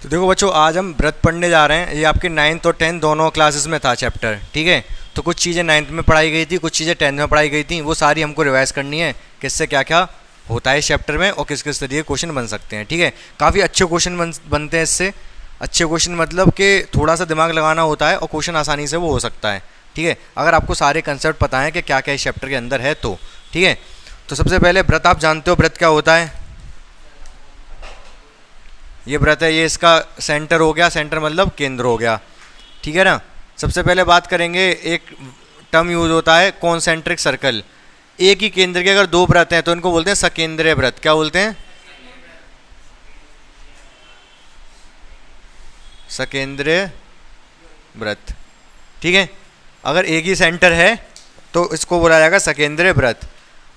तो देखो बच्चों, आज हम व्रत पढ़ने जा रहे हैं। ये आपके 9th और 10th दोनों क्लासेस में था चैप्टर, ठीक है। तो कुछ चीज़ें 9th में पढ़ाई गई थी, कुछ चीज़ें 10th में पढ़ाई गई थी। वो सारी हमको रिवाइज करनी है, किससे क्या क्या होता है इस चैप्टर में और किस किस तरीके के क्वेश्चन बन सकते हैं, ठीक है। काफ़ी अच्छे क्वेश्चन बनते हैं इससे। अच्छे क्वेश्चन मतलब कि थोड़ा सा दिमाग लगाना होता है और क्वेश्चन आसानी से वो हो सकता है, ठीक है, अगर आपको सारे कंसेप्ट पता है कि क्या क्या इस चैप्टर के अंदर है तो, ठीक है। तो सबसे पहले व्रत आप जानते हो, व्रत क्या होता है। ये व्रत है, ये इसका सेंटर हो गया, सेंटर मतलब केंद्र हो गया, ठीक है ना। सबसे पहले बात करेंगे, एक टर्म यूज होता है कॉन्सेंट्रिक सर्कल। एक ही केंद्र के अगर दो व्रत हैं तो इनको बोलते हैं सकेंद्रीय व्रत। क्या बोलते हैं? सकेंद्रीय व्रत, ठीक है। अगर एक ही सेंटर है तो इसको बोला जाएगा सकेंद्रीय व्रत।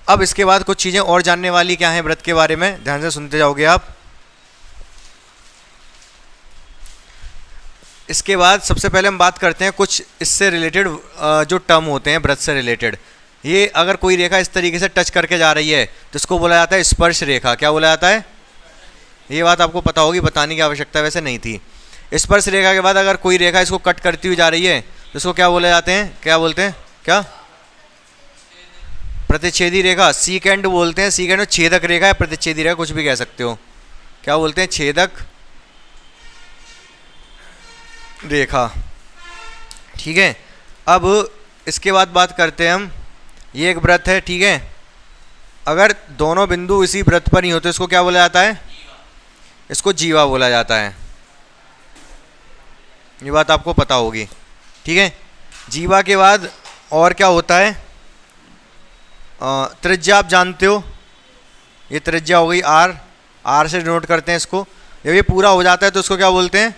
अब इसके बाद कुछ चीज़ें और जानने वाली क्या हैं व्रत के बारे में, ध्यान से सुनते जाओगे आप। इसके बाद सबसे पहले हम बात करते हैं कुछ इससे रिलेटेड जो टर्म होते हैं व्रत से रिलेटेड। ये अगर कोई रेखा इस तरीके से टच करके जा रही है तो इसको बोला जाता है स्पर्श रेखा। क्या बोला जाता है? ये बात आपको पता होगी, बताने की आवश्यकता वैसे नहीं थी। स्पर्श रेखा के बाद अगर कोई रेखा इसको कट करती हुई जा रही है तो इसको क्या बोले जाते हैं, क्या बोलते हैं? क्या? प्रतिच्छेदी रेखा, सीकेंड बोलते हैं। सीकेंड छेदक रेखा है, प्रतिच्छेदी रेखा कुछ भी कह सकते हो। क्या बोलते हैं? छेदक रेखा, ठीक है। अब इसके बाद बात करते हैं हम, ये एक व्रत है, ठीक है। अगर दोनों बिंदु इसी व्रत पर ही हो तो इसको क्या बोला जाता है? इसको जीवा बोला जाता है। ये बात आपको पता होगी, ठीक है। जीवा के बाद और क्या होता है? त्रिज्या आप जानते हो, ये त्रिज्या हो गई आर। आर से डिनोट करते हैं इसको। जब ये पूरा हो जाता है तो इसको क्या बोलते हैं?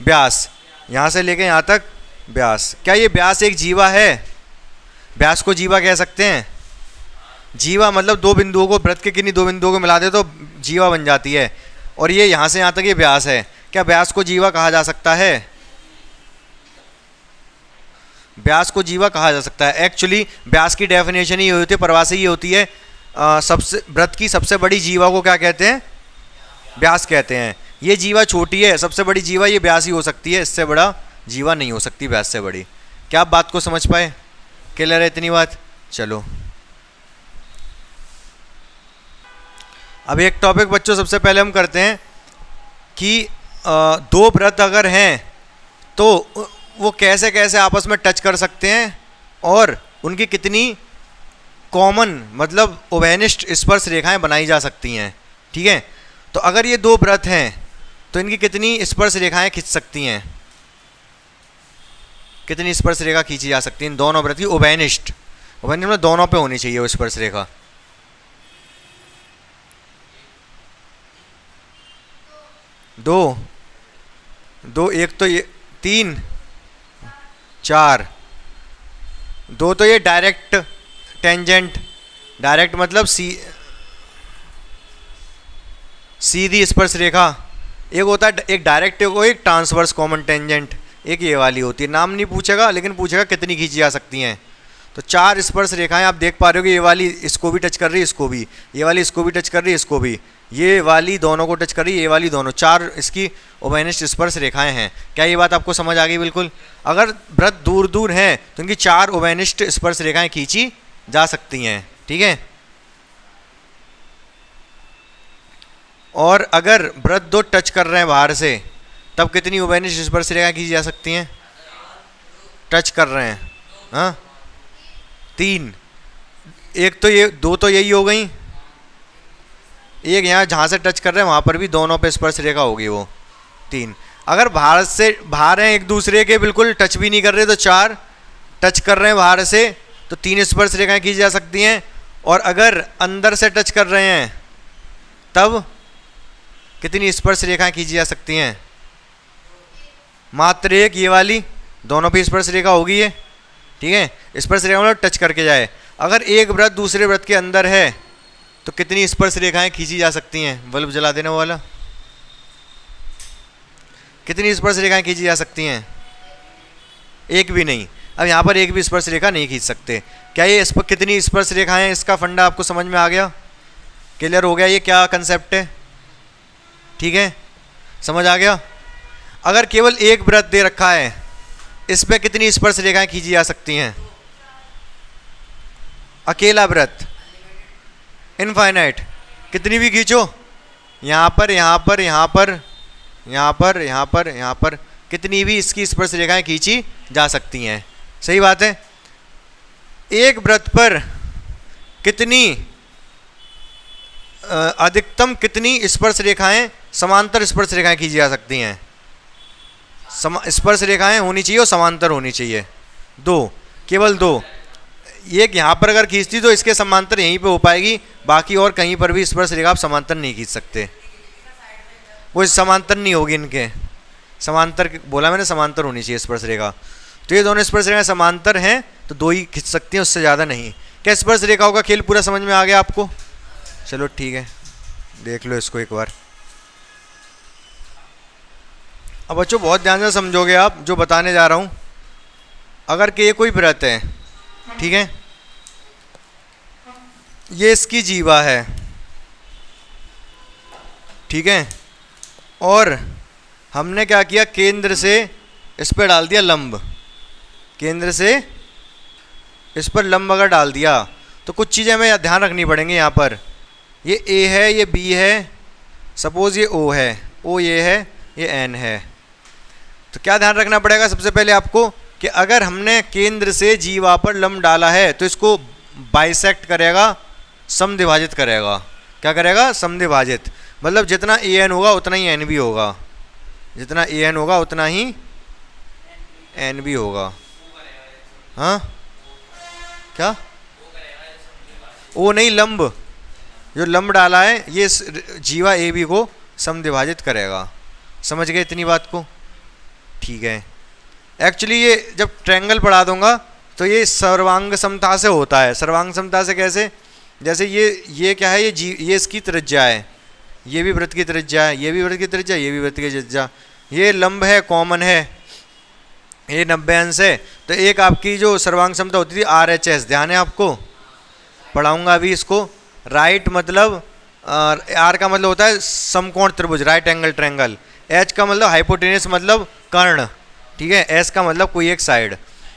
व्यास। यहाँ से लेके यहाँ तक व्यास। क्या ये व्यास एक जीवा है? व्यास को जीवा कह सकते हैं। जीवा मतलब दो बिंदुओं को, व्रत के किन्हीं दो बिंदुओं को मिला दे तो जीवा बन जाती है। और ये यहाँ से यहाँ तक ये व्यास है। क्या व्यास को जीवा कहा जा सकता है? व्यास को जीवा कहा जा सकता है। एक्चुअली व्यास की डेफिनेशन ही होती है, परिभाषा ये होती है, सबसे व्रत की सबसे बड़ी जीवा को क्या कहते हैं? व्यास कहते हैं। ये जीवा छोटी है, सबसे बड़ी जीवा ये व्यास ही हो सकती है, इससे बड़ा जीवा नहीं हो सकती व्यास से बड़ी। क्या आप बात को समझ पाए? क्लियर है इतनी बात? चलो अब एक टॉपिक बच्चों सबसे पहले हम करते हैं कि दो व्रत अगर हैं तो वो कैसे कैसे आपस में टच कर सकते हैं और उनकी कितनी कॉमन मतलब उभयनिष्ठ स्पर्श रेखाएं बनाई जा सकती हैं, ठीक है। तो अगर ये दो व्रत हैं तो इनकी कितनी स्पर्श रेखाएं खींच सकती हैं, कितनी स्पर्श रेखा खींची जा सकती है इन दोनों व्रत की? उभयनिष्ठ, उभयनिष्ठ में दोनों पे होनी चाहिए वो स्पर्श रेखा। दो, दो, एक तो ये, तीन, चार। दो तो ये डायरेक्ट टेंजेंट, डायरेक्ट मतलब सीधी स्पर्श रेखा। एक होता है एक डायरेक्ट, एक ट्रांसवर्स कॉमन टेंजेंट, एक ये वाली होती है। नाम नहीं पूछेगा लेकिन पूछेगा कितनी खींची जा सकती हैं। तो चार स्पर्श रेखाएं आप देख पा रहे हो कि ये वाली इसको भी टच कर रही है, इसको भी, ये वाली इसको भी टच कर रही है, इसको भी, ये वाली दोनों को टच कर रही है, ये वाली दोनों, चार इसकी उभयनिष्ठ स्पर्श रेखाएं हैं। क्या ये बात आपको समझ आ गई? बिल्कुल। अगर व्रत दूर दूर हैं तो इनकी चार उभयनिष्ठ स्पर्श रेखाएं खींची जा सकती हैं, ठीक है। और अगर व्रत दो टच कर रहे हैं बाहर से तब कितनी उभयनिष्ठ स्पर्श रेखाएं खींची जा सकती हैं? टच कर रहे हैं, हाँ, तीन। एक तो ये, दो तो यही हो गई, एक यहाँ जहाँ से टच कर रहे हैं वहाँ पर भी दोनों पे स्पर्श रेखा होगी, वो तीन। अगर बाहर से बाहर हैं एक दूसरे के, बिल्कुल टच भी नहीं कर रहे तो चार। टच कर रहे हैं बाहर से तो तीन स्पर्श रेखाएं खींची जा सकती हैं। और अगर अंदर से टच कर रहे हैं तब कितनी स्पर्श रेखाएं खींची जा सकती हैं? मात्र एक, ये वाली, दोनों पे स्पर्श रेखा होगी ये, ठीक है। स्पर्श रेखा मतलब टच करके जाए। अगर एक व्रत दूसरे व्रत के अंदर है तो कितनी स्पर्श रेखाएं खींची जा सकती हैं? बल्ब जला देने वाला, कितनी स्पर्श रेखाएं खींची जा सकती हैं? एक भी नहीं। अब यहाँ पर एक भी स्पर्श रेखा नहीं खींच सकते। क्या ये कितनी स्पर्श रेखाएं, इसका फंडा आपको समझ में आ गया? क्लियर हो गया ये क्या कंसेप्ट है? ठीक है। समझ आ गया? अगर केवल एक वृत्त दे रखा है, इस पे कितनी स्पर्श रेखाएं खींची जा सकती हैं? अकेला वृत्त इनफाइनाइट, कितनी भी खींचो, यहाँ पर यहाँ पर यहाँ पर यहाँ पर यहाँ पर यहाँ पर, कितनी भी इसकी स्पर्श रेखाएं खींची जा सकती हैं। सही बात है। एक वृत्त पर कितनी अधिकतम कितनी स्पर्श रेखाएं, समांतर स्पर्श रेखाएं खींची जा सकती हैं? स्पर्श रेखाएं होनी चाहिए और समांतर होनी चाहिए, दो, केवल दो। एक यहाँ पर अगर खींचती तो इसके समांतर यहीं पे हो पाएगी, बाकी और कहीं पर भी स्पर्श रेखा आप समांतर नहीं खींच सकते, वो समांतर नहीं होगी। इनके समांतर बोला मैंने, समांतर होनी चाहिए स्पर्श रेखा। तो ये दोनों स्पर्श रेखाएं समांतर हैं तो दो ही खींच सकती हैं, उससे ज़्यादा नहीं। क्या स्पर्श रेखाओं का खेल पूरा समझ में आ गया आपको? चलो ठीक है, देख लो इसको एक बार। अब बच्चों बहुत ध्यान से समझोगे आप जो बताने जा रहा हूँ। अगर कि ये कोई वृत्त है, ठीक है, ये इसकी जीवा है, ठीक है, और हमने क्या किया, केंद्र से इस पर डाल दिया लंब, केंद्र से इस पर लंब अगर डाल दिया तो कुछ चीज़ें हमें ध्यान रखनी पड़ेंगी। यहाँ पर ये ए है, ये बी है, सपोज ये ओ है, ओ ये है, ये एन है। तो क्या ध्यान रखना पड़ेगा सबसे पहले आपको कि अगर हमने केंद्र से जीवा पर लंब डाला है तो इसको बाइसेक्ट करेगा, समद्विभाजित करेगा। क्या करेगा? समद्विभाजित। मतलब जितना ए एन होगा उतना ही एन भी होगा, जितना ए एन होगा उतना ही एन भी होगा। हाँ क्या? ओ नहीं, लंब, जो लंब डाला है ये जीवा ए बी को समद्विभाजित करेगा। समझ गए इतनी बात को? ठीक है। एक्चुअली ये जब ट्रायंगल पढ़ा दूंगा तो ये सर्वांग समता से होता है। सर्वांग समता से कैसे? जैसे ये क्या है, ये इसकी त्रिज्या है, ये भी वृत्त की त्रिज्या है, ये भी वृत्त की त्रिज्या, ये भी वृत्त की त्रिज्या, ये लंब है, कॉमन है, ये 90 अंश है। तो एक आपकी जो सर्वांग समता होती थी RHS, ध्यान है आपको? पढ़ाऊंगा अभी इसको। राइट मतलब आर का मतलब होता है समकोण त्रिभुज, राइट एंगल ट्रायंगल। एच का मतलब हाइपोटेनस मतलब कर्ण, ठीक है। एस का मतलब कोई एक साइड,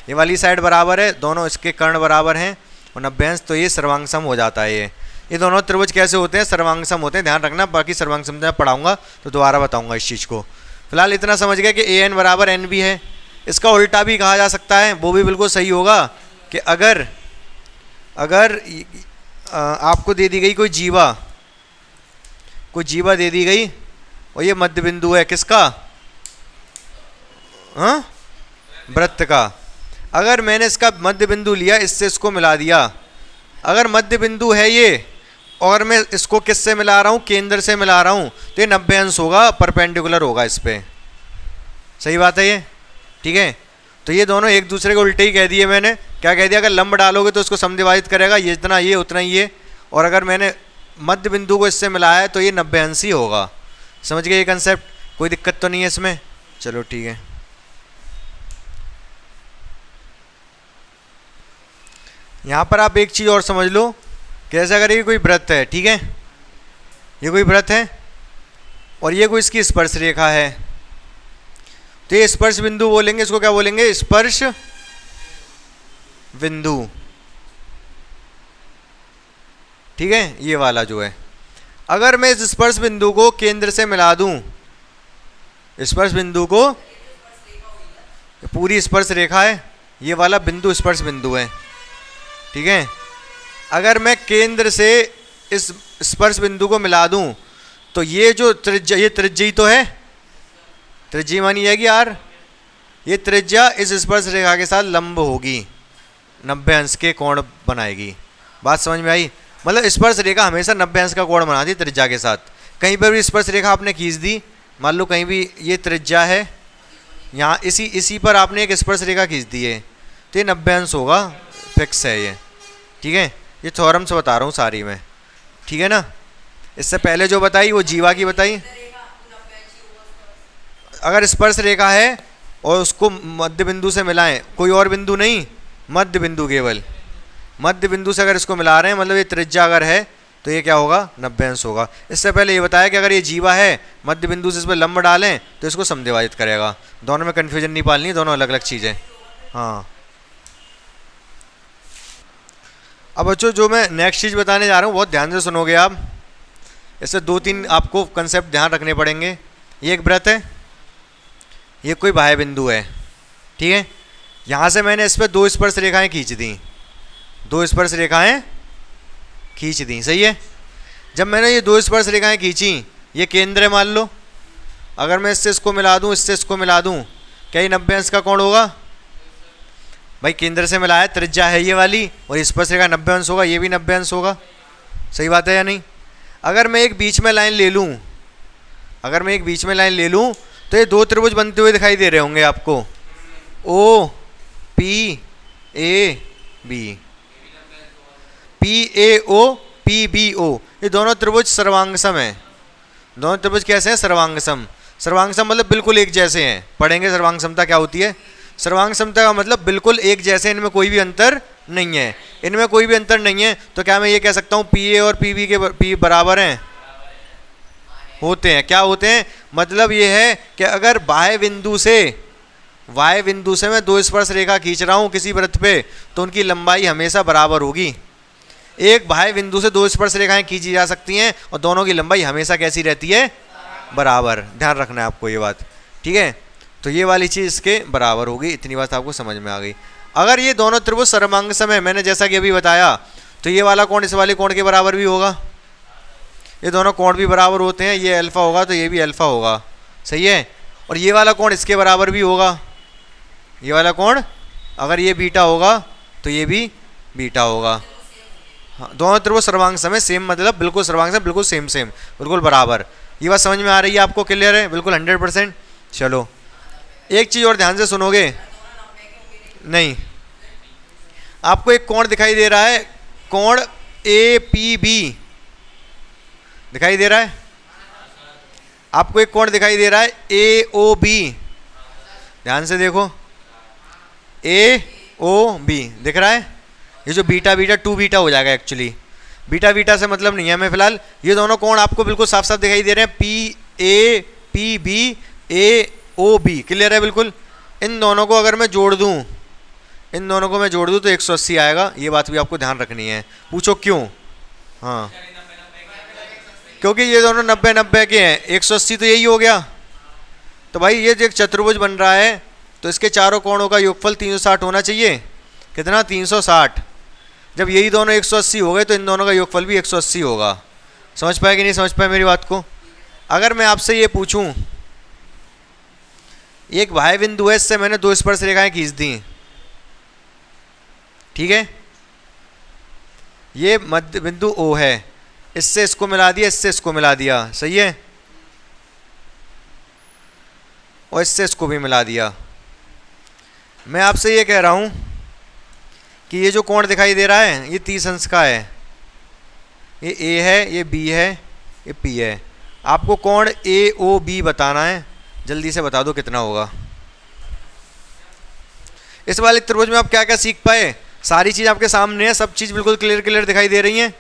ये वाली साइड बराबर है, दोनों इसके कर्ण बराबर हैं और 90 अंश, तो ये सर्वांग सम हो जाता है। ये दोनों त्रिभुज कैसे होते हैं? सर्वांग सम होते हैं। ध्यान रखना, बाकी सर्वांग सम मैं पढ़ाऊंगा तो दोबारा बताऊंगा इस चीज़ को। फिलहाल इतना समझ गया कि ए एन बराबर एन भी है। इसका उल्टा भी कहा जा सकता है, वो भी बिल्कुल सही होगा कि अगर आपको दे दी गई कोई जीवा दे दी गई और ये मध्य बिंदु है किसका? हाँ, वृत्त का। अगर मैंने इसका मध्य बिंदु लिया, इससे इसको मिला दिया, अगर मध्य बिंदु है ये और मैं इसको किससे मिला रहा हूँ? केंद्र से मिला रहा हूँ, तो ये 90 अंश होगा, परपेंडिकुलर होगा इस पे। सही बात है ये? ठीक है। तो ये दोनों एक दूसरे को उल्टे ही कह दिए मैंने। क्या कह दिया? अगर लंब डालोगे तो इसको समद्विभाजित करेगा, ये जितना ये उतना ही ये, और अगर मैंने मध्य बिंदु को इससे मिलाया है तो ये 90 अंश ही होगा। समझ गए ये कंसेप्ट? कोई दिक्कत तो नहीं है इसमें? चलो ठीक है। यहाँ पर आप एक चीज़ और समझ लो, कैसे अगर ये कोई वृत्त है, ठीक है, ये कोई वृत्त है और ये कोई इसकी स्पर्श रेखा है, तो ये स्पर्श बिंदु बोलेंगे, इसको क्या बोलेंगे? स्पर्श बिंदु, ठीक है, ये वाला जो है। अगर मैं इस स्पर्श बिंदु को केंद्र से मिला दूं, स्पर्श बिंदु को, पूरी स्पर्श रेखा है, ये वाला बिंदु स्पर्श बिंदु है, ठीक है। अगर मैं केंद्र से इस स्पर्श बिंदु को मिला दूं तो ये जो त्रिज्या, ये त्रिज्या ही तो है, त्रिज्या मानी जाएगी आर, ये त्रिज्या इस स्पर्श रेखा के साथ लंब होगी, 90 अंश के कोण बनाएगी। बात समझ में आई? मतलब स्पर्श रेखा हमेशा 90 अंश का कोण बनाती है त्रिज्या के साथ। कहीं पर भी स्पर्श रेखा आपने खींच दी, मान लो कहीं भी ये त्रिज्या है, यहाँ इसी पर आपने एक स्पर्श रेखा खींच दी है, तो ये 90 अंश होगा, फिक्स है ये, ठीक है। ये थ्योरम से बता रहा हूँ सारी में, ठीक है ना। इससे पहले जो बताई वो जीवा की बताई। अगर स्पर्श रेखा है और उसको मध्य बिंदु से मिलाएं, कोई और बिंदु नहीं, मध्य बिंदु, केवल मध्य बिंदु से अगर इसको मिला रहे हैं, मतलब ये त्रिज्या अगर है तो ये क्या होगा 90 अंश होगा। इससे पहले ये बताया कि अगर ये जीवा है मध्य बिंदु से इस पर लंब डालें तो इसको समद्विभाजित करेगा। दोनों में कन्फ्यूजन नहीं पालनी, दोनों अलग अलग चीज़ें। हाँ, अब बच्चों जो मैं नेक्स्ट चीज़ बताने जा रहा हूँ बहुत ध्यान से सुनोगे आप। इससे 2-3 आपको कंसेप्ट ध्यान रखने पड़ेंगे। ये एक वृत्त है, ये कोई बाह्य बिंदु है, ठीक है। यहाँ से मैंने इस पर 2 स्पर्श रेखाएं खींच दी, 2 स्पर्श रेखाएं खींच दी, सही है। जब मैंने ये 2 स्पर्श रेखाएं खींची, ये केंद्र है मान लो। अगर मैं इससे इसको मिला दूँ, इससे इसको मिला दूँ, क्या ये 90 अंश का कोण होगा? भाई केंद्र से मिला है, त्रिज्या है ये वाली, और स्पर्श रेखा 90 अंश होगा, ये भी 90 अंश होगा। सही बात है या नहीं? अगर मैं एक बीच में लाइन ले लूँ, अगर मैं एक बीच में लाइन ले लूँ तो ये 2 त्रिभुज बनते हुए दिखाई दे रहे होंगे आपको, O P A B, P A O P B O. ये दोनों त्रिभुज सर्वांगसम हैं। दोनों त्रिभुज कैसे हैं? सर्वांगसम। सर्वांगसम मतलब बिल्कुल एक जैसे हैं। पढ़ेंगे सर्वांगसमता क्या होती है। सर्वांगसमता का मतलब बिल्कुल एक जैसे, इनमें कोई भी अंतर नहीं है। इनमें कोई भी अंतर नहीं है तो क्या मैं ये कह सकता हूँ पी ए और पी बी के पी बराबर हैं? होते हैं। क्या होते हैं? मतलब ये है कि अगर बाह्य बिंदु से मैं 2 स्पर्श रेखा खींच रहा हूँ किसी वृत्त पे, तो उनकी लंबाई हमेशा बराबर होगी। एक बाह्य बिंदु से 2 स्पर्श रेखाएं खींची जा सकती हैं और दोनों की लंबाई हमेशा कैसी रहती है? बराबर। ध्यान रखना है आपको ये बात, ठीक है। तो ये वाली चीज़ इसके बराबर होगी। इतनी बात आपको समझ में आ गई। अगर ये दोनों त्रिभुज सर्वांगसम है, मैंने जैसा कि अभी बताया, तो ये वाला कोण इस वाले कोण के बराबर भी होगा। ये दोनों कोण भी बराबर होते हैं। ये अल्फा होगा तो ये भी अल्फा होगा, सही है। और ये वाला कोण इसके बराबर भी होगा। ये वाला कोण अगर ये बीटा होगा तो ये भी बीटा होगा। हाँ, दोनों त्रिभुज सर्वांगसम है, सेम मतलब बिल्कुल सर्वांगसम, बिल्कुल सेम बिल्कुल बराबर। ये बात समझ में आ रही है आपको? क्लियर है बिल्कुल 100%? चलो एक चीज़ और ध्यान से सुनोगे। नहीं, आपको एक कोण दिखाई दे रहा है, कोण ए पी बी दिखाई दे रहा है। आपको एक कोण दिखाई दे रहा है ए ओ बी। ध्यान से देखो, ए ओ बी दिख रहा है। ये जो बीटा 2 बीटा हो जाएगा एक्चुअली। बीटा से मतलब नहीं है हमें फिलहाल। ये दोनों कोण आपको बिल्कुल साफ साफ दिखाई दे रहे हैं, P A P B A O B. Clear है बिल्कुल? इन दोनों को अगर मैं जोड़ दूं, इन दोनों को मैं जोड़ दूं तो 180 आएगा। ये बात भी आपको ध्यान रखनी है। पूछो क्यों? हाँ, क्योंकि ये दोनों 90-90 के हैं। 180 तो यही हो गया। तो भाई ये जो एक चतुर्भुज बन रहा है तो इसके चारों कोणों का योगफल 360 होना चाहिए। कितना? 360। जब यही दोनों 180 हो गए तो इन दोनों का योगफल भी 180 होगा। समझ पाए कि नहीं समझ पाए मेरी बात को? अगर मैं आपसे ये पूछूं, एक बाह्य बिंदु है, इससे मैंने 2 स्पर्श रेखाएं खींच दी, ठीक है। ये मध्य बिंदु O है, इससे इसको मिला दिया, इससे इसको मिला दिया, सही है, और इससे इसको भी मिला दिया। मैं आपसे ये कह रहा हूं कि ये जो कोण दिखाई दे रहा है ये 30 अंश का है। ये A है, ये B है, ये P है। आपको कोण AOB बताना है। जल्दी से बता दो कितना होगा। इस वाले त्रिभुज में आप क्या क्या सीख पाए? सारी चीज़ आपके सामने है, सब चीज़ बिल्कुल क्लियर दिखाई दे रही है।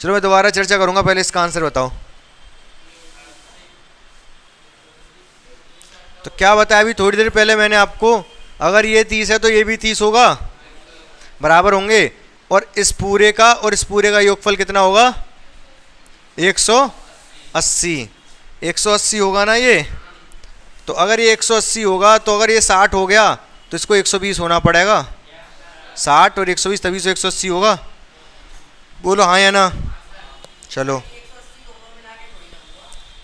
चलो मैं दोबारा चर्चा करूंगा, पहले इसका आंसर बताओ। तो क्या बताया अभी थोड़ी देर पहले मैंने आपको? अगर ये 30 है तो ये भी 30 होगा, बराबर होंगे। और इस पूरे का योगफल कितना होगा? 180। 180 होगा ना ये। तो अगर ये 180 होगा तो अगर ये 60 हो गया तो इसको 120 होना पड़ेगा। 60 और 120 तभी से 180 होगा। बोलो हाँ या ना? चलो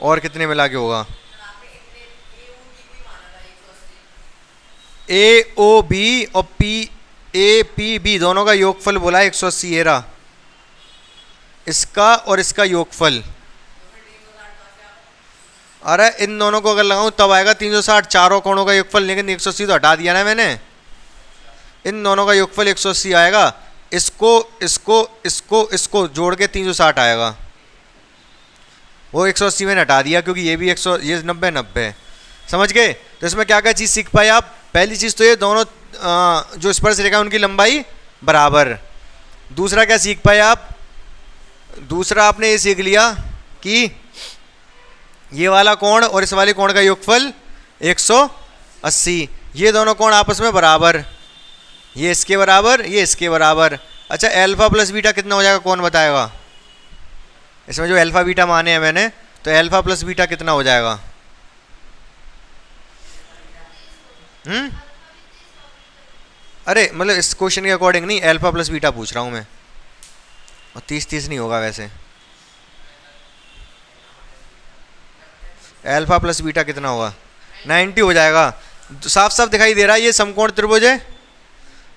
और कितने मिला के होगा? ए ओ बी और पी ए पी बी दोनों का योगफल बोला है 180। ये रहा इसका और इसका योगफल। अरे इन दोनों को अगर लगाऊं तब आएगा 360, चारों कोणों का योगफल। लेकिन 180 तो हटा दिया ना मैंने। इन दोनों का योगफल 180 आएगा। इसको जोड़ के 360 आएगा। वो 180 मैंने हटा दिया क्योंकि ये भी 100, ये 90 समझ गए? तो इसमें क्या क्या चीज़ सीख पाए आप? पहली चीज़ तो ये दोनों जो स्पर्श रेखा उनकी लंबाई बराबर। दूसरा क्या सीख पाए आप? दूसरा आपने ये सीख लिया कि ये वाला कोण और इस वाले कोण का योगफल 180, ये दोनों कोण आपस में बराबर, ये इसके बराबर ये इसके बराबर। अच्छा अल्फा प्लस बीटा कितना हो जाएगा, कौन बताएगा? इसमें जो अल्फा बीटा माने हैं मैंने, तो अल्फा प्लस बीटा कितना हो जाएगा? अरे मतलब इस क्वेश्चन के अकॉर्डिंग नहीं, अल्फा प्लस बीटा पूछ रहा हूँ मैं। और 30 नहीं होगा वैसे। अल्फा प्लस बीटा कितना होगा? 90 हो जाएगा। साफ साफ दिखाई दे रहा है ये समकोण त्रिभुज है,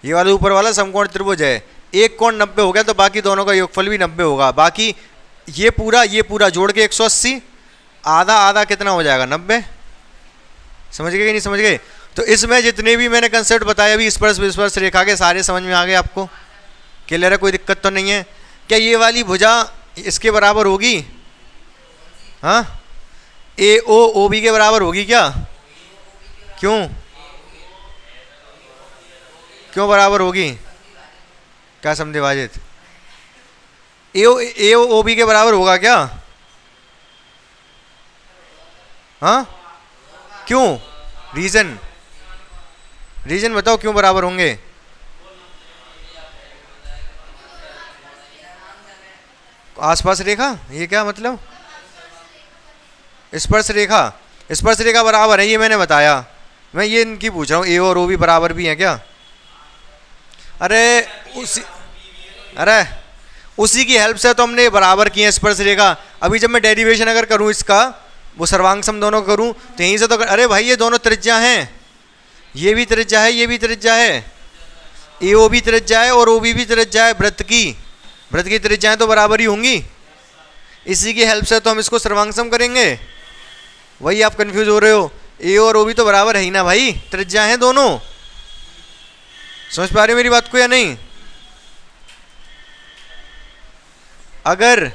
ये वाला ऊपर वाला समकोण त्रिभुज है। एक कोण 90 हो गया तो बाकी दोनों का योगफल भी 90 होगा। बाकी ये पूरा जोड़ के 180, आधा आधा कितना हो जाएगा? 90। समझ गए कि नहीं समझ गए? तो इसमें जितने भी मैंने कंसेप्ट बताए अभी स्पर्श रेखा के, सारे समझ में आ गए आपको? क्लियर है? कोई दिक्कत तो नहीं है? क्या ये वाली भुजा इसके बराबर होगी? हाँ, ए ओ ओ बी के बराबर होगी क्या? क्यों क्यों बराबर होगी? क्या समझे वाजिद? ए ओ बी के बराबर होगा क्या? हाँ, क्यों? रीजन बताओ क्यों बराबर होंगे? आसपास रेखा, ये क्या मतलब? स्पर्श रेखा बराबर है, ये मैंने बताया। मैं ये इनकी पूछ रहा हूँ, ए और ओ भी बराबर भी हैं क्या? अरे उसी की हेल्प से तो हमने बराबर किए स्पर्श रेखा। अभी जब मैं डेरिवेशन अगर करूँ इसका, वो सर्वांग सम दोनों करूँ, तो यहीं से तो अरे भाई ये दोनों त्रिज्या हैं, ये भी त्रिज्या है ये भी त्रिज्या है, ए ओ भी त्रिज्या है और ओ भी त्रिज्या है। वृत्त की त्रिज्याएं तो बराबर ही होंगी। इसी की हेल्प से तो हम इसको सर्वांग सम करेंगे। वही आप कंफ्यूज हो रहे हो, ए और ओ भी तो बराबर है ही ना भाई, त्रिज्या हैं दोनों। समझ पा रहे हो मेरी बात को या नहीं? अगर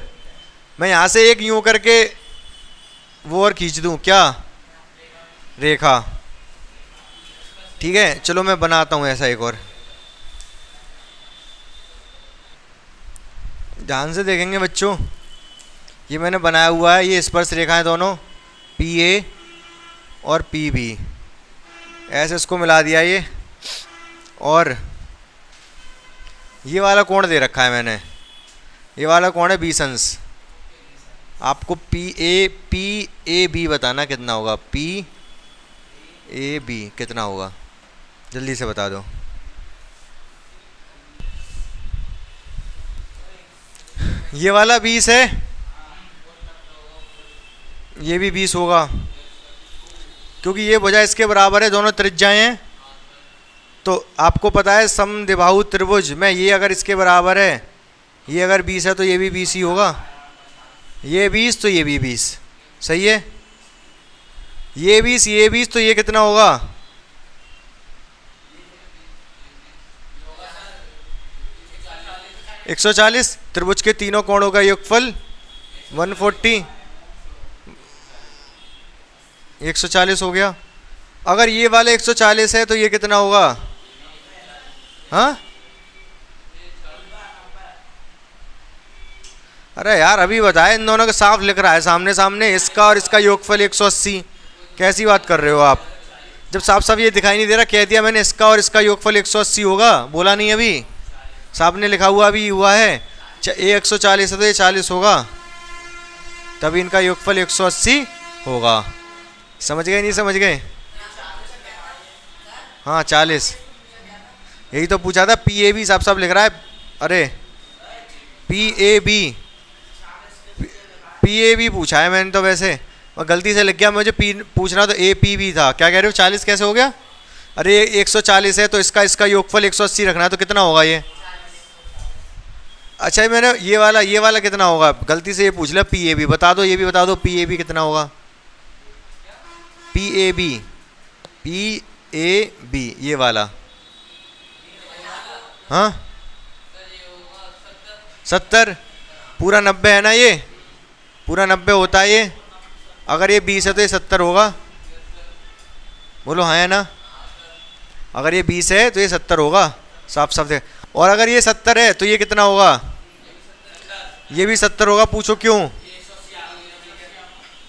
मैं यहां से एक यूं करके वो और खींच दूं क्या, रेखा, ठीक है? चलो मैं बनाता हूं ऐसा एक और, ध्यान से देखेंगे बच्चों। ये मैंने बनाया हुआ है, ये स्पर्श रेखाएं दोनों पी ए और पी बी, ऐसे इसको मिला दिया ये। और ये वाला कोण दे रखा है मैंने, ये वाला कोण है बीसंस। आपको पी ए बी बताना कितना होगा, पी ए बी कितना होगा, जल्दी से बता दो। ये वाला 20 है, ये भी 20 होगा, क्योंकि ये भुजा इसके बराबर है, दोनों त्रिज्याएं हैं। तो आपको पता है समद्विबाहु त्रिभुज में ये अगर इसके बराबर है, ये अगर 20 है तो ये भी 20 ही होगा, ये 20 तो ये भी 20, सही है? ये 20 तो ये कितना होगा? एक 140। त्रिभुज के तीनों कोणों का योगफल 140, 140 हो गया। अगर ये वाले 140 है तो ये कितना होगा? हाँ, अरे यार अभी बताए, इन दोनों का साफ लिख रहा है सामने सामने, इसका और इसका योगफल 180। कैसी बात कर रहे हो आप? जब साफ साफ ये दिखाई नहीं दे रहा, कह दिया मैंने इसका और इसका योगफल 180 होगा, बोला नहीं अभी? सामने लिखा हुआ भी हुआ है, ये 140 है तो ये 40 होगा, तभी इनका योगफल 180 होगा। समझ गए नहीं समझ गए? हाँ 40, यही तो पूछा था। पी ए बी साफ साफ लिख रहा है। अरे पी ए बी पूछा है मैंने तो, वैसे और गलती से लिख गया, मुझे पी पूछना तो ए पी बी था। क्या कह रहे हो? 40 कैसे हो गया? अरे 140 है तो इसका योगफल 180 रखना है, तो कितना होगा ये? अच्छा मैंने ये वाला कितना होगा, गलती से ये पूछ लिया। पी ए बी बता दो, ये भी बता दो, पी ए बी कितना होगा? पी ए बी ये वाला, हाँ 70, पूरा 90 है ना, ये पूरा 90 होता है ये। अगर ये 20 है तो ये 70 होगा, बोलो हाँ है ना? अगर ये 20 है तो ये 70 होगा, साफ साफ दे। और अगर ये 70 है तो ये कितना होगा? ये भी 70 होगा। पूछो क्यों?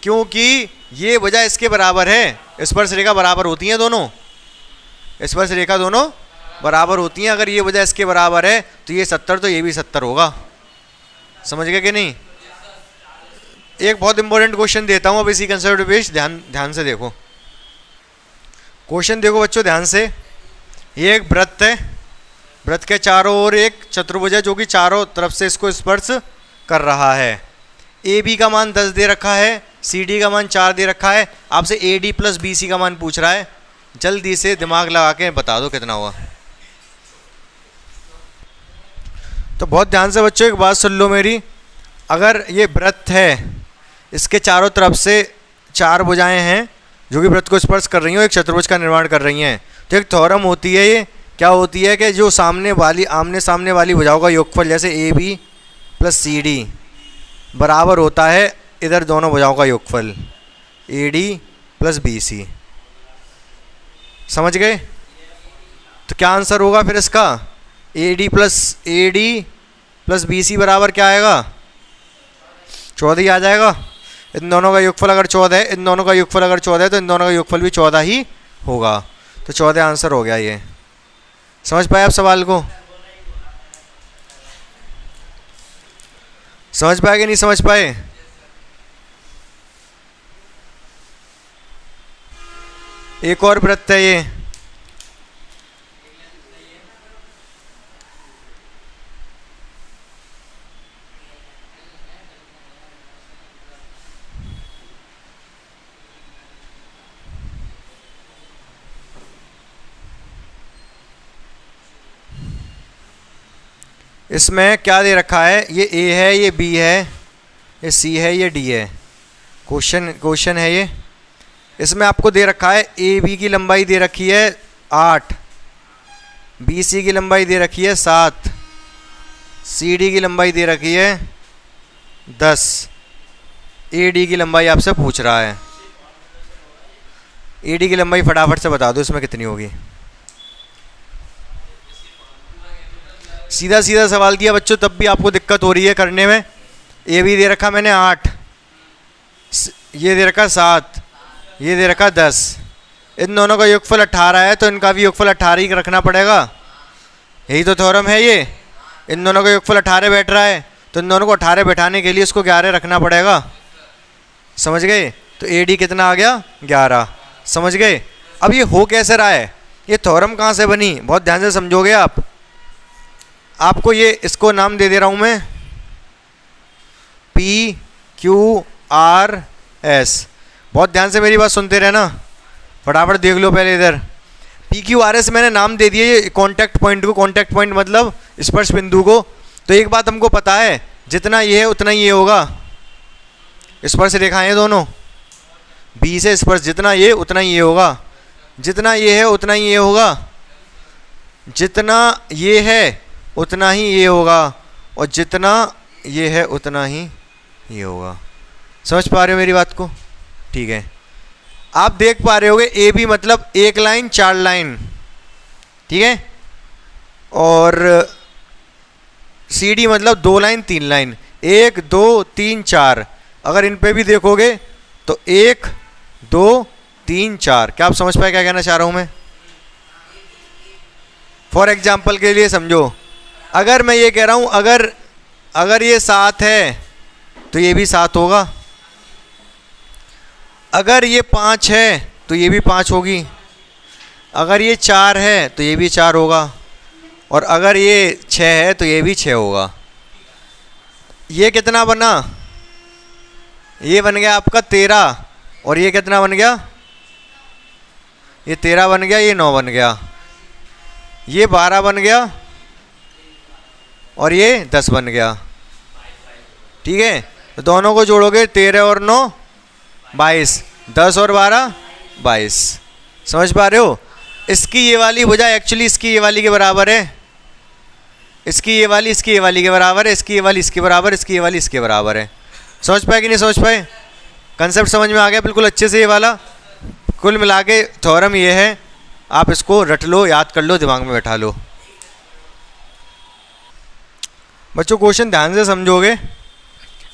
क्योंकि ये भुजा इसके बराबर है, स्पर्श रेखा बराबर होती हैं दोनों, स्पर्श रेखा दोनों बराबर होती हैं। अगर ये भुजा इसके बराबर है तो ये 70 तो ये भी 70 होगा। समझ गए कि नहीं? एक बहुत इंपॉर्टेंट क्वेश्चन देता हूँ अब इसी कंसेप्ट बेस्ड, ध्यान से देखो। क्वेश्चन देखो बच्चों ध्यान से। ये एक वृत्त है, वृत्त के चारों ओर एक चतुर्भुज है जो कि चारों तरफ से इसको स्पर्श कर रहा है। ए बी का मान 10 दे रखा है, सी डी का मान 4 दे रखा है। आपसे A D plus B C का मान पूछ रहा है। जल्दी से दिमाग लगा के बता दो कितना हुआ। तो बहुत ध्यान से बच्चों एक बात सुन लो मेरी। अगर ये वृत्त है, इसके चारों तरफ से 4 भुजाएं हैं जो कि वृत्त को स्पर्श कर रही हैं, एक चतुर्भुज का निर्माण कर रही हैं। तो एक थ्योरम होती है, ये क्या होती है कि जो आमने सामने वाली भुजाओं का योगफल, जैसे A B plus C D बराबर होता है इधर दोनों भुजाओं का योगफल A D plus B C. समझ गए? तो क्या आंसर होगा फिर इसका? A D plus B C बराबर क्या आएगा? 14 ही आ जाएगा। इन दोनों का योगफल अगर 14 है, इन दोनों का योगफल अगर 14 है तो इन दोनों का योगफल भी 14 ही होगा। तो 14 आंसर हो गया ये। समझ पाए आप सवाल को? समझ पाए कि नहीं समझ पाए? एक और वृत्त है ये, इसमें क्या दे रखा है? ये ए है, ये बी है, ये सी है, ये डी है। क्वेश्चन है ये। इसमें आपको दे रखा है ए बी की लंबाई दे रखी है 8, बी सी की लंबाई दे रखी है 7, सी डी की लंबाई दे रखी है 10, ए डी की लंबाई आपसे पूछ रहा है। ए डी की लंबाई फटाफट से बता दो इसमें कितनी होगी। सीधा सीधा सवाल दिया बच्चों, तब भी आपको दिक्कत हो रही है करने में। ए बी दे रखा मैंने 8, ये दे रखा 7, ये दे रखा 10। इन दोनों का योगफल 18 है तो इनका भी योगफल 18 ही रखना पड़ेगा। यही तो थ्योरम है ये। इन दोनों का योगफल 18 बैठ रहा है तो इन दोनों को 18 बैठाने के लिए इसको 11 रखना पड़ेगा। समझ गए? तो ए डी कितना आ गया? 11। समझ गए? अब ये हो कैसे रहा है? ये थ्योरम कहाँ से बनी? बहुत ध्यान से समझोगे आप। आपको ये इसको नाम दे दे रहा हूँ मैं, पी क्यू आर एस। बहुत ध्यान से मेरी बात सुनते रहना, फटाफट देख लो पहले इधर। पी क्यू आर एस मैंने नाम दे दिए ये कॉन्टैक्ट पॉइंट को। कॉन्टैक्ट पॉइंट मतलब स्पर्श बिंदु को। तो एक बात हमको पता है, जितना ये है उतना ही ये होगा। स्पर्श रेखाएं हैं दोनों, बी से स्पर्श जितना ये उतना ही ये होगा, जितना ये है उतना ही ये होगा, जितना ये है उतना ही ये होगा, और जितना ये है उतना ही ये होगा। समझ पा रहे हो मेरी बात को? ठीक है। आप देख पा रहे होगे ए बी मतलब एक लाइन 4 लाइन, ठीक है, और सी डी मतलब 2 लाइन 3 लाइन, 1 2 3 4। अगर इन पे भी देखोगे तो 1 2 3 4। क्या आप समझ पाए क्या कहना चाह रहा हूं मैं? फॉर एग्जाम्पल के लिए समझो, अगर मैं ये कह रहा हूं अगर ये 7 है तो ये भी 7 होगा, अगर ये 5 है तो ये भी 5 होगी, अगर ये 4 है तो ये भी 4 होगा, और अगर ये 6 है तो ये भी 6 होगा। ये कितना बना? ये बन गया आपका 13, और ये कितना बन गया? ये 13 बन गया, ये 9 बन गया, ये 12 बन गया, और ये 10 बन गया। ठीक है, तो दोनों को जोड़ोगे 13 और 9 22, 10 और 12 22। समझ पा रहे हो? इसकी ये वाली भुजा एक्चुअली इसकी ये वाली के बराबर है, इसकी ये वाली इसकी ये वाली के बराबर है, इसकी ये वाली इसके बराबर, इसकी ये वाली इसके बराबर है। समझ पाए कि नहीं समझ पाए? कंसेप्ट समझ में आ गया बिल्कुल अच्छे से? ये वाला कुल मिला के थ्योरम ये है, आप इसको रट लो, याद कर लो, दिमाग में बैठा लो। बच्चों क्वेश्चन ध्यान से समझोगे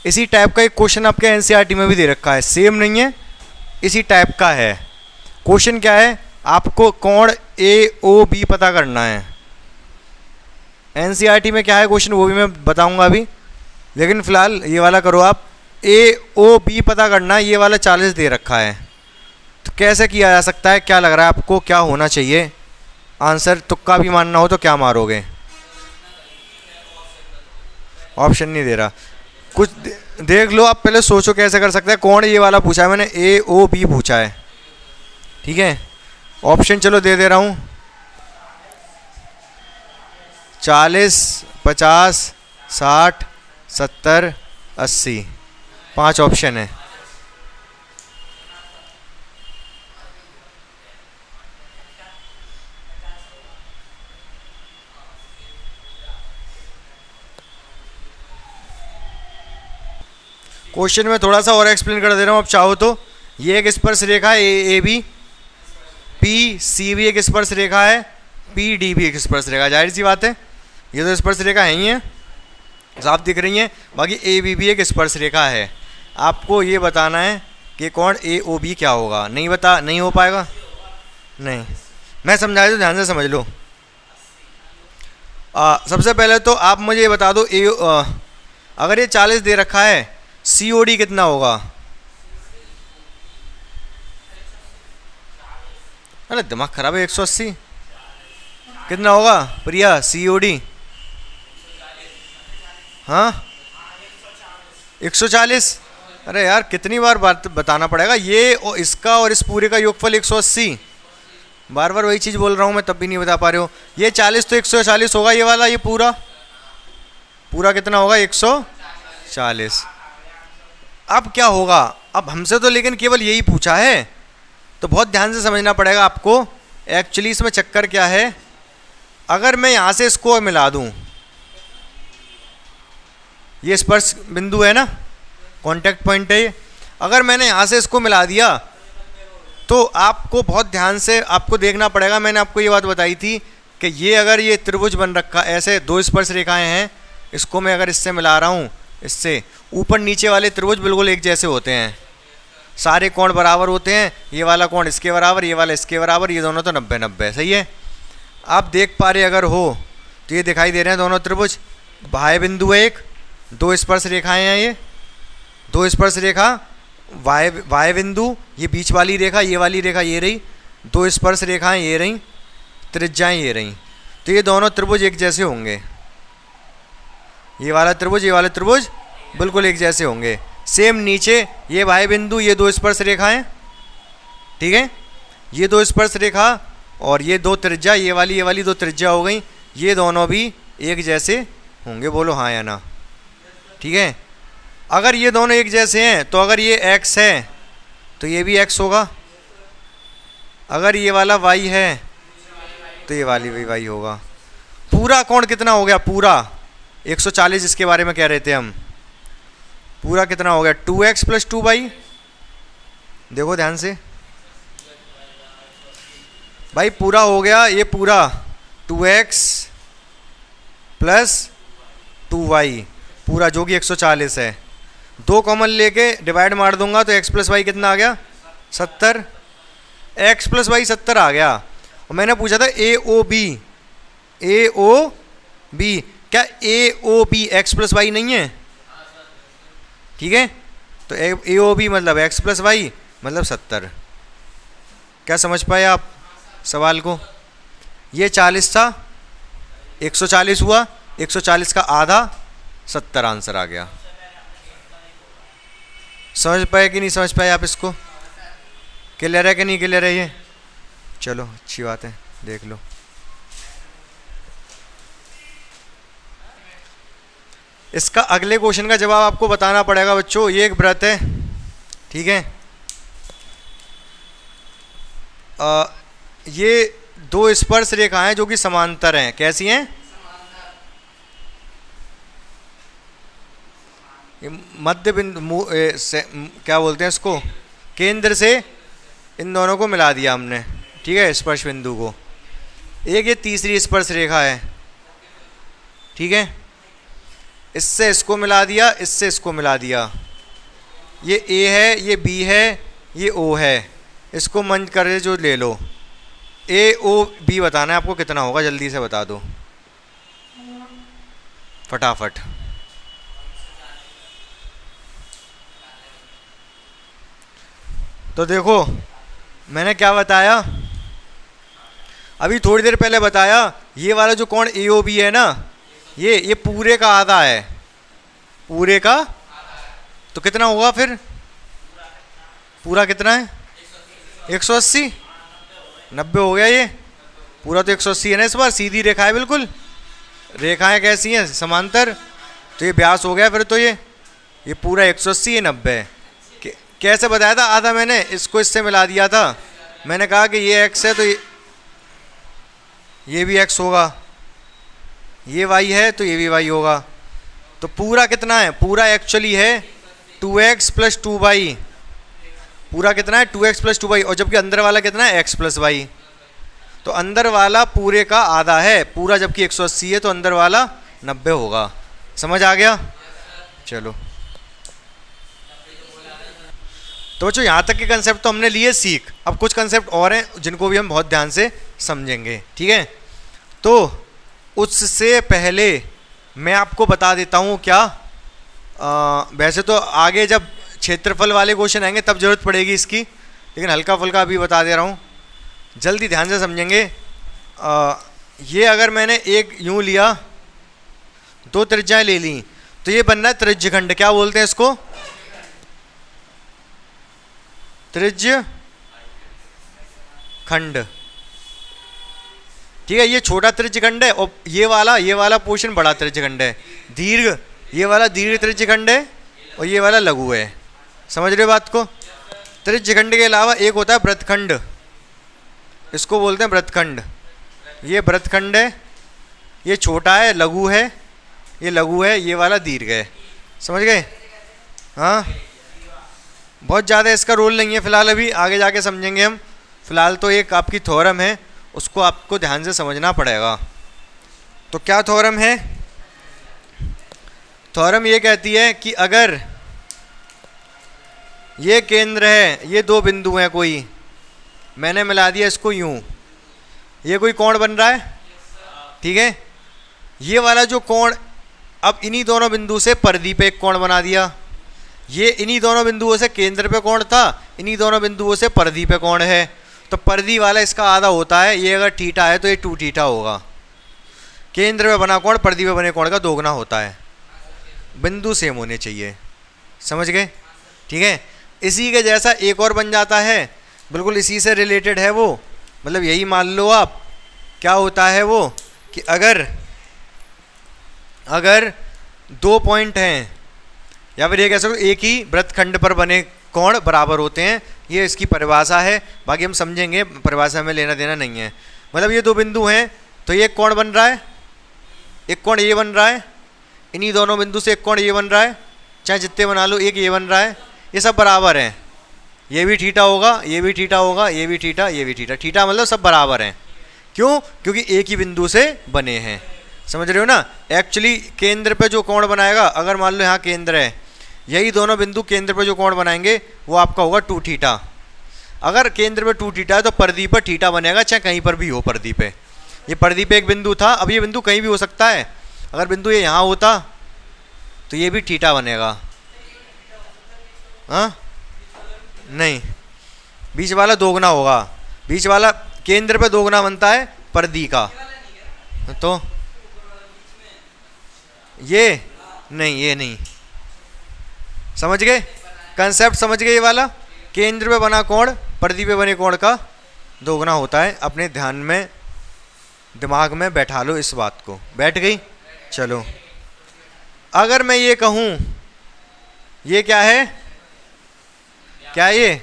इसी टाइप का एक क्वेश्चन आपके एनसीईआरटी में भी दे रखा है, सेम नहीं है, इसी टाइप का है। क्वेश्चन क्या है, आपको कोण ए ओ बी पता करना है। एनसीईआरटी में क्या है क्वेश्चन वो भी मैं बताऊंगा अभी, लेकिन फिलहाल ये वाला करो आप। ए ओ बी पता करना है, ये वाला 40 दे रखा है, तो कैसे किया जा सकता है, क्या लग रहा है आपको, क्या होना चाहिए आंसर? तुक्का भी मानना हो तो क्या मारोगे? ऑप्शन नहीं दे रहा, कुछ देख लो आप, पहले सोचो कैसे कर सकते हैं। कौन ये वाला पूछा है मैंने, ए ओ बी पूछा है, ठीक है। ऑप्शन चलो दे दे रहा हूँ, 40, 50, 60, 70, 80, 5 ऑप्शन है। क्वेश्चन में थोड़ा सा और एक्सप्लेन कर दे रहा हूँ आप चाहो तो। ये एक स्पर्श रेखा है ए बी, पी सी भी एक स्पर्श रेखा है, पी डी भी एक स्पर्श रेखा, जाहिर सी बात है ये तो स्पर्श रेखा है ही है, साफ दिख रही हैं। बाकी ए बी भी एक स्पर्श रेखा है। आपको ये बताना है कि कौन ए ओ बी क्या होगा। नहीं हो पाएगा, नहीं मैं समझाया तो ध्यान से समझ लो। सबसे पहले तो आप मुझे ये बता दो, अगर ये 40 दे रखा है, सी ओ डी कितना होगा? अरे दिमाग खराब है, 180 कितना होगा प्रिया सी ओ डी? हाँ 140। अरे यार कितनी बार बात बताना पड़ेगा, ये और इसका और इस पूरे का योगफल 180। बार बार वही चीज़ बोल रहा हूँ मैं, तब भी नहीं बता पा रहे हो। ये 40 तो 140 होगा, ये वाला, ये पूरा कितना होगा? 140। अब क्या होगा, अब हमसे तो लेकिन केवल यही पूछा है, तो बहुत ध्यान से समझना पड़ेगा आपको। एक्चुअली इसमें चक्कर क्या है, अगर मैं यहाँ से इसको मिला दूँ, ये स्पर्श बिंदु है ना, कांटेक्ट पॉइंट है ये, अगर मैंने यहाँ से इसको मिला दिया तो आपको बहुत ध्यान से आपको देखना पड़ेगा। मैंने आपको ये बात बताई थी कि ये अगर ये त्रिभुज बन रखा, ऐसे 2 स्पर्श रेखाएं हैं, इसको मैं अगर इससे मिला रहा हूँ, इससे ऊपर नीचे वाले त्रिभुज बिल्कुल एक जैसे होते हैं, सारे कोण बराबर होते हैं। ये वाला कोण इसके बराबर, ये वाला इसके बराबर, ये दोनों तो 90-90, सही है। आप देख पा रहे अगर हो तो ये दिखाई दे रहे हैं दोनों त्रिभुज, बाह्य बिंदु है एक, 2 स्पर्श रेखाएं हैं, ये 2 स्पर्श रेखा, वाय बिंदु, ये बीच वाली रेखा, ये वाली रेखा ये रही, 2 स्पर्श रेखाएं ये रही, त्रिज्याएं ये रही, तो ये दोनों त्रिभुज एक जैसे होंगे। ये वाला त्रिभुज बिल्कुल एक जैसे होंगे। सेम नीचे ये वाय बिंदु, ये 2 स्पर्श रेखाएं, ठीक है, ये 2 स्पर्श रेखा और ये 2 त्रिज्या, ये वाली 2 त्रिज्या हो गई, ये दोनों भी एक जैसे होंगे। बोलो हाँ या ना, ठीक है। अगर ये दोनों एक जैसे हैं तो अगर ये x है तो ये भी x होगा, अगर ये वाला y है तो ये वाली भी y होगा। पूरा कोण कितना हो गया? पूरा 140, इसके बारे में कह रहे थे हम। पूरा कितना हो गया? 2x + 2y। देखो ध्यान से भाई, पूरा हो गया ये पूरा 2x + 2y पूरा, जो कि 140 है। 2 कॉमन लेके डिवाइड मार दूंगा तो x + y कितना आ गया? 70। x + y 70 आ गया। और मैंने पूछा था ए ओ बी, क्या ए ओ बी x + y नहीं है? ठीक है, तो ए ओ बी मतलब x + y मतलब 70। क्या समझ पाए आप सवाल को? ये 40 था, 140 हुआ, 140 का आधा 70 आंसर आ गया। समझ पाए कि नहीं समझ पाए आप इसको? क्लियर है कि नहीं क्लियर है ये? चलो अच्छी बात है, देख लो। इसका अगले क्वेश्चन का जवाब आपको बताना पड़ेगा बच्चों। ये एक व्रत है, ठीक है, ये 2 स्पर्श रेखाएं जो कि समांतर हैं। कैसी हैं? मध्य बिंदु, क्या बोलते हैं इसको, केंद्र से इन दोनों को मिला दिया हमने, ठीक है, स्पर्श बिंदु को। एक ये तीसरी स्पर्श रेखा है, ठीक है। इससे इसको मिला दिया, इससे इसको मिला दिया। ये ए है, ये बी है, ये ओ है, इसको मंज कर जो ले लो। ए ओ बी बताना है आपको कितना होगा, जल्दी से बता दो फटाफट। तो देखो मैंने क्या बताया अभी थोड़ी देर पहले बताया, ये वाला जो कोण ए ओ बी है ना, ये पूरे का आधा है, पूरे का। तो कितना होगा फिर, पूरा कितना है 180, 90 हो गया। ये पूरा तो 180 है ना, इस बार सीधी रेखा है बिल्कुल। रेखाएं कैसी हैं, समांतर, तो ये व्यास हो गया फिर। तो ये पूरा 180, ये 90 है। कैसे बताया था आधा, मैंने इसको इससे मिला दिया था। मैंने कहा कि ये x है तो ये भी x होगा, ये y है तो ये भी y होगा। तो पूरा कितना है, पूरा एक्चुअली है 2x प्लस 2y। पूरा कितना है 2x प्लस 2y, और जबकि अंदर वाला कितना है x प्लस y। तो अंदर वाला पूरे का आधा है, पूरा जबकि 180 है तो अंदर वाला 90 होगा। समझ आ गया? चलो तो बच्चों यहाँ तक के कंसेप्ट तो हमने लिए सीख। अब कुछ कंसेप्ट और हैं जिनको भी हम बहुत ध्यान से समझेंगे, ठीक है। तो उससे पहले मैं आपको बता देता हूँ क्या, वैसे तो आगे जब क्षेत्रफल वाले क्वेश्चन आएंगे तब जरूरत पड़ेगी इसकी, लेकिन हल्का फुल्का अभी बता दे रहा हूँ, जल्दी ध्यान से समझेंगे। ये अगर मैंने एक यूँ लिया, दो त्रिज्याएं ले ली, तो ये बनना है त्रिज्यखंड। क्या बोलते हैं इसको, त्रिज्य खंड, ठीक है। ये छोटा त्रिज्यखंड है और ये वाला पोर्शन बड़ा त्रिज्यखंड है। दीर्घ, ये वाला दीर्घ त्रिज्यखंड है और ये वाला लघु है। समझ रहे हो बात को? त्रिज्यखंड के अलावा एक होता है वृत्तखंड, इसको बोलते हैं वृत्तखंड। ये वृत्तखंड है, ये छोटा है, लघु है, ये लघु है, ये वाला दीर्घ है। समझ गए? हाँ, बहुत ज़्यादा इसका रोल नहीं है फिलहाल, अभी आगे जाके समझेंगे हम। फिलहाल तो एक आपकी थ्योरम है, उसको आपको ध्यान से समझना पड़ेगा। तो क्या थ्योरम है? थ्योरम ये कहती है कि अगर ये केंद्र है, ये दो बिंदु हैं, कोई मैंने मिला दिया इसको यूं, ये कोई कोण बन रहा है, ठीक है। ये वाला जो कोण, अब इन्हीं दोनों बिंदु से परिधि पे एक कोण बना दिया। ये इन्हीं दोनों बिंदुओं से केंद्र पे कोण था, इन्हीं दोनों बिंदुओं से परिधि पे कोण है। तो परिधि वाला इसका आधा होता है, ये अगर थीटा है तो ये 2 थीटा होगा। केंद्र पे बना कोण परिधि पे बने कोण का दोगुना होता है। बिंदु सेम होने चाहिए, समझ गए? ठीक है। इसी के जैसा एक और बन जाता है, बिल्कुल इसी से रिलेटेड है वो, मतलब यही मान लो आप। क्या होता है वो कि अगर 2 पॉइंट हैं, या फिर ये कह सकते हो एक ही वृत्तखंड पर बने कोण बराबर होते हैं, ये इसकी परिभाषा है। बाकी हम समझेंगे, परिभाषा में लेना देना नहीं है। मतलब ये दो बिंदु हैं तो ये एक कोण बन रहा है, एक कोण ये बन रहा है, इन्हीं दोनों बिंदु से एक कोण ये बन रहा है, चाहे जितने बना लो, एक ये बन रहा है, ये सब बराबर हैं। ये भी थीटा होगा, ये भी थीटा होगा, ये भी थीटा, ये भी थीटा। थीटा मतलब सब बराबर हैं। क्यों? क्योंकि एक ही बिंदु से बने हैं। समझ रहे हो ना? एक्चुअली केंद्र पे जो कोण बनाएगा, अगर मान लो यहाँ केंद्र है, यही दोनों बिंदु केंद्र पे जो कोण बनाएंगे वो आपका होगा 2 थीटा। अगर केंद्र पे 2 थीटा है तो परिधि पर थीटा बनेगा, चाहे कहीं पर भी हो परिधि पे। ये परिधि पे एक बिंदु था, अब ये बिंदु कहीं भी हो सकता है। अगर बिंदु ये यहाँ होता तो ये भी थीटा बनेगा। हाँ, नहीं, बीच वाला दोगुना होगा। बीच वाला केंद्र पे दोगुना बनता है परिधि का। तो ये नहीं, ये नहीं। समझ गए कंसेप्ट? समझ गए? ये वाला केंद्र पे बना कोण परिधि पे बने कोण का दोगुना होता है। अपने ध्यान में, दिमाग में बैठा लो इस बात को। बैठ गई? चलो, अगर मैं ये कहूँ, ये क्या है, क्या ये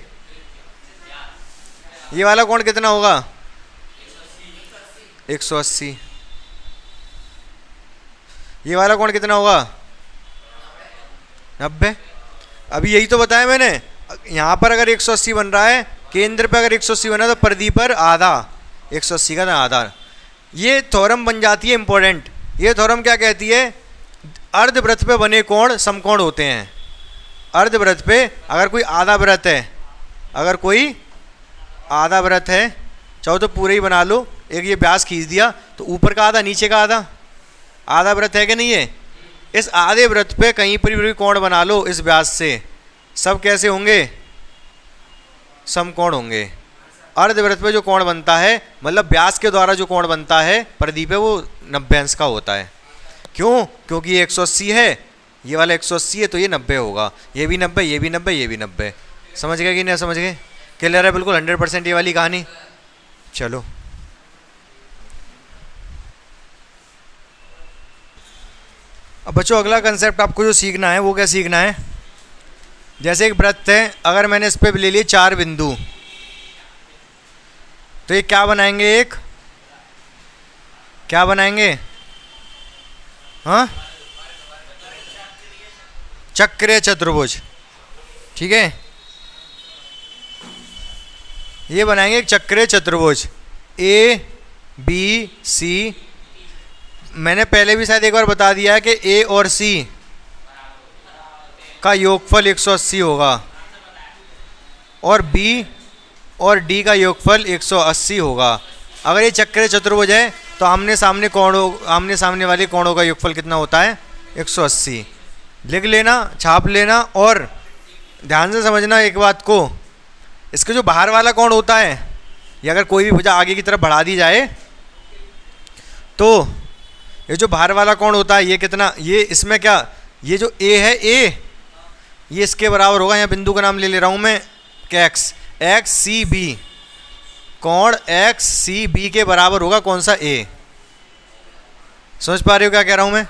वाला कोण कितना होगा? 180। ये वाला कोण कितना होगा? 90। अभी यही तो बताया मैंने। यहाँ पर अगर 180 बन रहा है, केंद्र पे अगर 180 बना तो परिधि पर आधा, 180 का आधा। ये थ्योरम बन जाती है इंपॉर्टेंट। ये थ्योरम क्या कहती है? अर्धवृत्त पे बने कोण समकोण होते हैं। अर्धवृत्त पे अगर कोई आधा वृत्त है, अगर कोई आधा वृत्त है, चाहो तो पूरे ही बना लो, एक ये व्यास खींच दिया तो ऊपर का आधा नीचे का आधा, आधा वृत्त है कि नहीं है। इस आधे वृत्त पे कहीं पर भी कोण बना लो इस व्यास से, सब कैसे होंगे, समकोण होंगे। अर्धवृत्त पे जो कोण बनता है, मतलब व्यास के द्वारा जो कोण बनता है परिधि पे, वो 90 अंश का होता है। क्यों? क्योंकि ये 180 है, ये वाला 180 है, तो ये 90 होगा, ये भी 90, ये भी 90, ये भी 90। समझ गए कि नहीं समझ गए? क्लियर है बिल्कुल 100% ये वाली कहानी। चलो अब बच्चों अगला कंसेप्ट आपको जो सीखना है वो क्या सीखना है, जैसे एक वृत्त है, अगर मैंने इस पे ले लिए 4 बिंदु, तो ये क्या बनाएंगे, एक क्या बनाएंगे, हाँ, चक्रीय चतुर्भुज। ठीक है, ये बनाएंगे एक चक्रीय चतुर्भुज ए बी सी। मैंने पहले भी शायद एक बार बता दिया है कि ए और सी का योगफल 180 होगा और बी और डी का योगफल 180 होगा। अगर ये चक्रीय चतुर्भुज है तो आमने सामने वाले कोणों का योगफल कितना होता है, 180। लिख लेना, छाप लेना, और ध्यान से समझना एक बात को, इसके जो बाहर वाला कोण होता है, ये अगर कोई भी भुजा आगे की तरफ बढ़ा दी जाए तो ये जो बाहर वाला कोण होता है ये कितना, ये इसमें क्या, ये जो ए है, ए ये इसके बराबर होगा, यहाँ बिंदु का नाम ले रहा हूँ मैं, एक्स, एक्स सी बी, कोण एक्स सी बी के बराबर होगा कौन सा, ए। समझ पा रहे हो क्या कह रहा हूँ मैं?